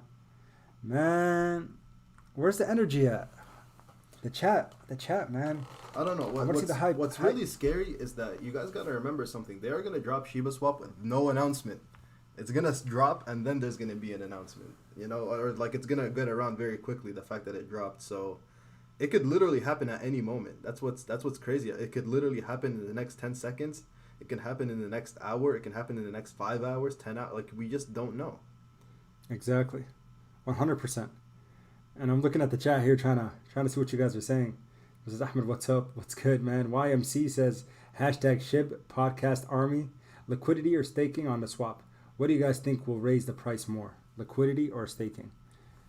Man, where's the energy at? The chat, man. I don't know. What's really scary is that you guys got to remember something. They are going to drop Shibaswap with no announcement. It's going to drop, and then there's going to be an announcement. Or like it's going to get around very quickly, the fact that it dropped. So it could literally happen at any moment. That's what's crazy. It could literally happen in the next 10 seconds. It can happen in the next hour. It can happen in the next 5 hours, 10 hours. Like, we just don't know. Exactly. 100%. And I'm looking at the chat here trying to see what you guys are saying. This is Ahmed, what's up? What's good, man? YMC says, #SHIB podcast army. Liquidity or staking on the swap? What do you guys think will raise the price more? Liquidity or staking?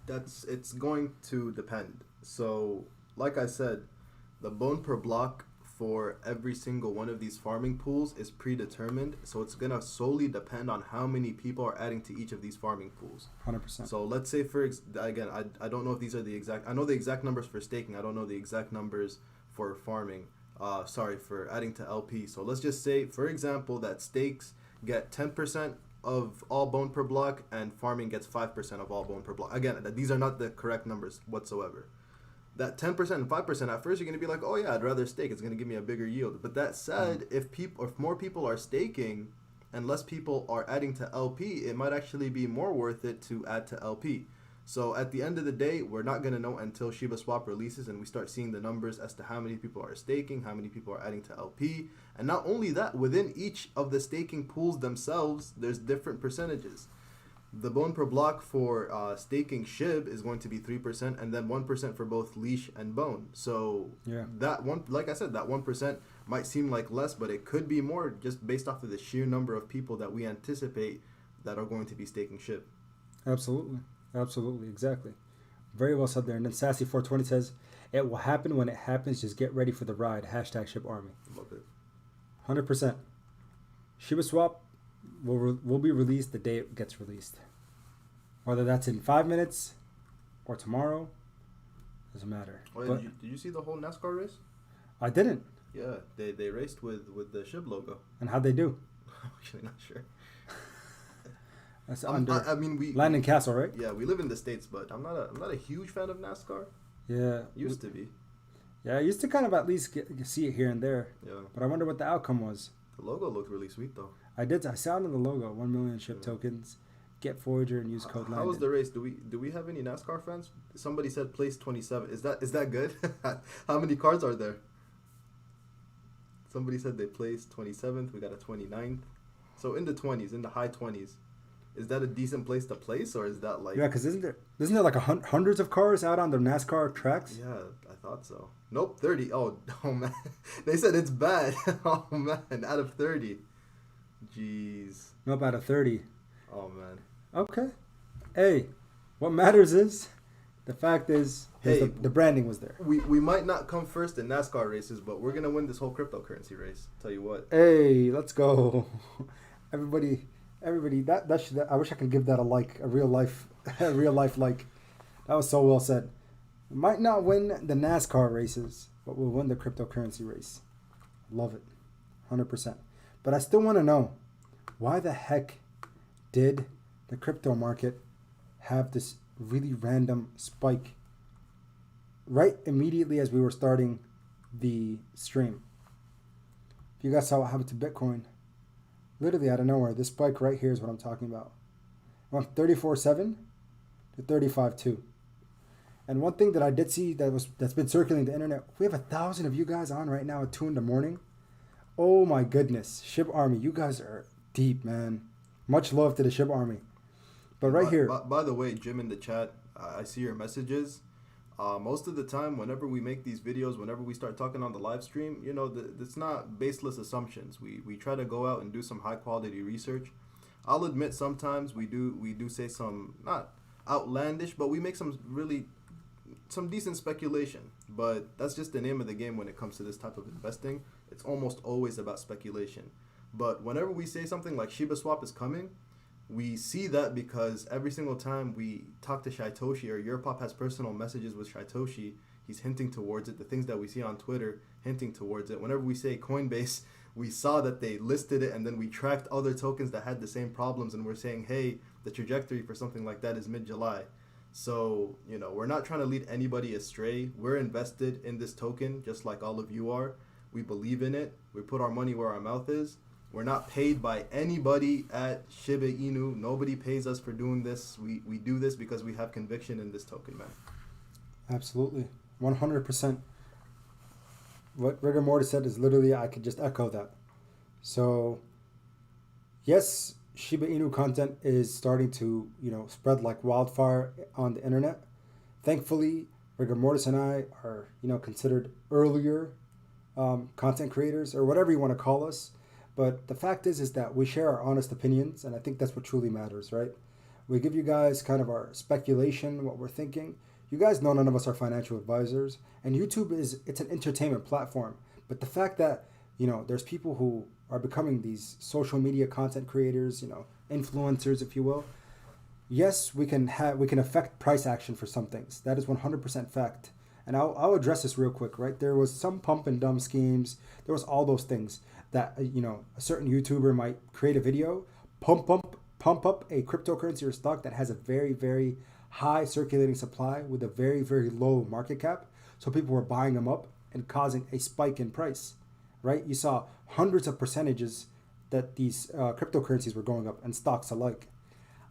It's going to depend. So, like I said, the bone per block for every single one of these farming pools is predetermined, so it's gonna solely depend on how many people are adding to each of these farming pools. 100%. So let's say I don't know if these are the exact. I know the exact numbers for staking. I don't know the exact numbers for farming. For adding to LP. So let's just say, for example, that stakes get 10% of all bone per block, and farming gets 5% of all bone per block. Again, these are not the correct numbers whatsoever. That 10% and 5%, at first you're going to be like, oh yeah, I'd rather stake. It's going to give me a bigger yield. But that said, if more people are staking and less people are adding to LP, it might actually be more worth it to add to LP. So at the end of the day, we're not going to know until Shibaswap releases and we start seeing the numbers as to how many people are staking, how many people are adding to LP. And not only that, within each of the staking pools themselves, there's different percentages. The bone per block for staking SHIB is going to be 3%, and then 1% for both leash and bone. So that one, like I said, that 1% might seem like less, but it could be more just based off of the sheer number of people that we anticipate that are going to be staking SHIB. Absolutely, exactly. Very well said there. And then Sassy420 says, it will happen when it happens. Just get ready for the ride. #SHIBARMY. Love it. 100%. Shibaswap will be released the day it gets released. Whether that's in 5 minutes or tomorrow, doesn't matter. Oh, yeah, did you see the whole NASCAR race? I didn't. Yeah, they raced with the SHIB logo. And how'd they do? I'm actually not sure. That's I mean, we Landon Castle, right? Yeah, we live in the States, but I'm not a huge fan of NASCAR. Yeah. Used to be. Yeah, I used to kind of at least see it here and there. Yeah. But I wonder what the outcome was. The logo looked really sweet, though. I saw it in the logo. 1 million SHIB tokens. Get Voyager and use code Landon. How was the race? Do we have any NASCAR fans? Somebody said place 27. Is that good? How many cars are there? Somebody said they placed 27th. We got a 29th. So in the 20s, in the high 20s. Is that a decent place to place, or is that like... Yeah, because isn't there like hundreds of cars out on the NASCAR tracks? Yeah, I thought so. Nope, 30. Oh man. They said it's bad. Oh, man. Out of 30. Jeez. Nope, out of 30. Oh, man. Okay. Hey, what matters is... The fact is the branding was there. We might not come first in NASCAR races, but we're going to win this whole cryptocurrency race. Tell you what. Hey, let's go. Everybody, that should, I wish I could give that a real life like. That was so well said. We might not win the NASCAR races, but we'll win the cryptocurrency race. Love it. 100%. But I still want to know, why the heck did the crypto market have this really random spike right immediately as we were starting the stream? If you guys saw what happened to Bitcoin, literally out of nowhere, this spike right here is what I'm talking about. It went from 34.7 to 35.2. And one thing that I did see that's been circulating the internet, we have 1,000 of you guys on right now at 2 in the morning. Oh my goodness, SHIB Army, you guys are deep, man. Much love to the SHIB Army. But here. By the way, Jim in the chat, I see your messages. Most of the time, whenever we make these videos, whenever we start talking on the live stream, it's not baseless assumptions. We try to go out and do some high quality research. I'll admit sometimes we do say some not outlandish, but we make some decent speculation. But that's just the name of the game when it comes to this type of investing. It's almost always about speculation. But whenever we say something like Shibaswap is coming, we see that because every single time we talk to Shytoshi or Europop has personal messages with Shytoshi, he's hinting towards it. The things that we see on Twitter, hinting towards it. Whenever we say Coinbase, we saw that they listed it, and then we tracked other tokens that had the same problems, and we're saying, hey, the trajectory for something like that is mid-July. So, we're not trying to lead anybody astray. We're invested in this token, just like all of you are. We believe in it. We put our money where our mouth is. We're not paid by anybody at Shiba Inu. Nobody pays us for doing this. We do this because we have conviction in this token, man. Absolutely. 100%. What Rigor Mortis said is literally, I could just echo that. So, yes, Shiba Inu content is starting to, spread like wildfire on the internet. Thankfully, Rigor Mortis and I are, considered earlier content creators, or whatever you want to call us. But the fact is that we share our honest opinions, and I think that's what truly matters, right? We give you guys kind of our speculation, what we're thinking. You guys know none of us are financial advisors, and YouTube it's an entertainment platform. But the fact that, there's people who are becoming these social media content creators, influencers, if you will. Yes, we can affect price action for some things. That is 100% fact. And I'll address this real quick, right? There was some pump and dump schemes. There was all those things that, a certain YouTuber might create a video, pump up a cryptocurrency or stock that has a very, very high circulating supply with a very, very low market cap. So people were buying them up and causing a spike in price, right? You saw hundreds of percentages that these cryptocurrencies were going up, and stocks alike.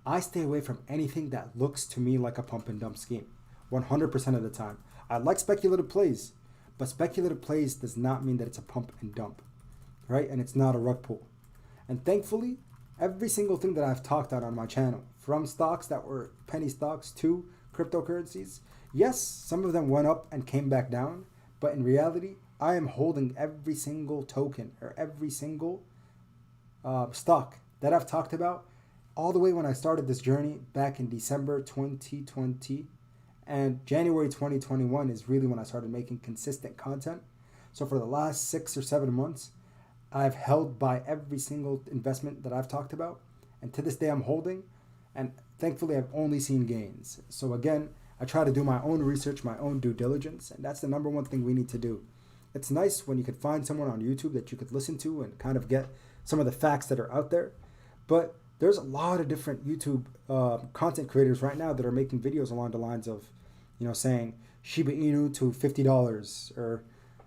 I stay away from anything that looks to me like a pump and dump scheme 100% of the time. I like speculative plays, but speculative plays does not mean that it's a pump and dump, right? And it's not a rug pull. And thankfully, every single thing that I've talked about on my channel, from stocks that were penny stocks to cryptocurrencies, yes, some of them went up and came back down, but in reality, I am holding every single token or every single stock that I've talked about all the way when I started this journey back in December 2020. And January 2021 is really when I started making consistent content. So for the last 6 or 7 months, I've held by every single investment that I've talked about. And to this day, I'm holding. And thankfully, I've only seen gains. So again, I try to do my own research, my own due diligence. And that's the number one thing we need to do. It's nice when you could find someone on YouTube that you could listen to and kind of get some of the facts that are out there. But there's a lot of different YouTube content creators right now that are making videos along the lines of, saying Shiba Inu to $50 or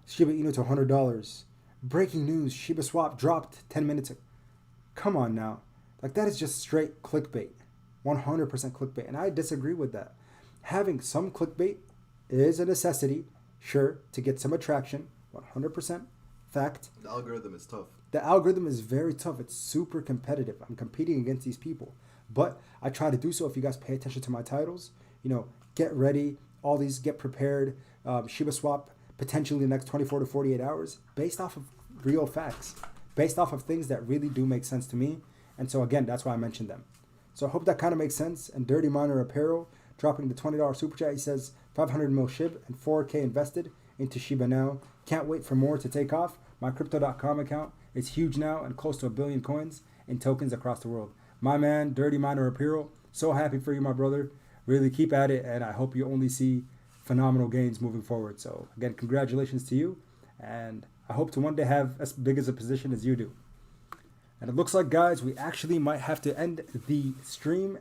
Shiba Inu to $100. Breaking news, Shibaswap dropped 10 minutes ago. Come on now. Like, that is just straight clickbait. 100% clickbait. And I disagree with that. Having some clickbait is a necessity, sure, to get some attraction. 100% fact. The algorithm is tough. The algorithm is very tough. It's super competitive. I'm competing against these people. But I try to do so if you guys pay attention to my titles. Get ready. All these, get prepared. Shibaswap potentially in the next 24 to 48 hours based off of real facts. Based off of things that really do make sense to me. And so again, that's why I mentioned them. So I hope that kind of makes sense. And Dirty Miner Apparel dropping the $20 super chat. He says 500 mil SHIB and 4K invested into Shiba now. Can't wait for more to take off. My crypto.com account is huge now and close to 1 billion coins in tokens across the world. My man, Dirty Miner Apparel, so happy for you, my brother. Really keep at it, and I hope you only see phenomenal gains moving forward. So again, congratulations to you, and I hope to one day have as big as a position as you do. And it looks like, guys, we actually might have to end the stream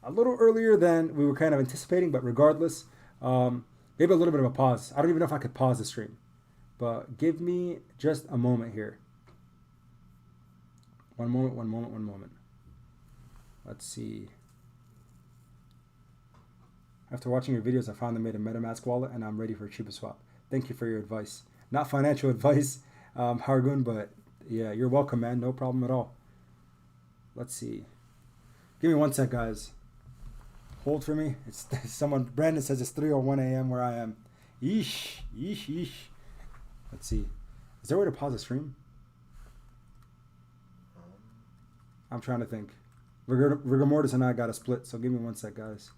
a little earlier than we were kind of anticipating, but regardless, maybe a little bit of a pause. I don't even know if I could pause the stream, but give me just a moment here. One moment. Let's see. After watching your videos, I finally made a MetaMask wallet, and I'm ready for Shibaswap. Thank you for your advice. Not financial advice, Hargun, but yeah, you're welcome, man. No problem at all. Let's see. Give me 1 sec, guys. Hold for me. It's someone. Brandon says it's 3:01 a.m. where I am. Yeesh. Let's see. Is there a way to pause the stream? I'm trying to think. Rigor Mortis and I got a split, so give me 1 sec, guys.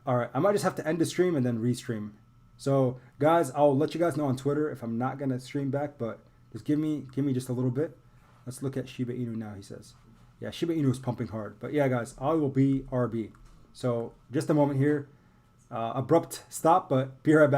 All right, I might just have to end the stream and then restream. So, guys, I'll let you guys know on Twitter if I'm not gonna stream back, but just give me just a little bit. Let's look at Shiba Inu now. He says, yeah, Shiba Inu is pumping hard, but yeah, guys, I will be RB. So, just a moment here. Abrupt stop, but be right back.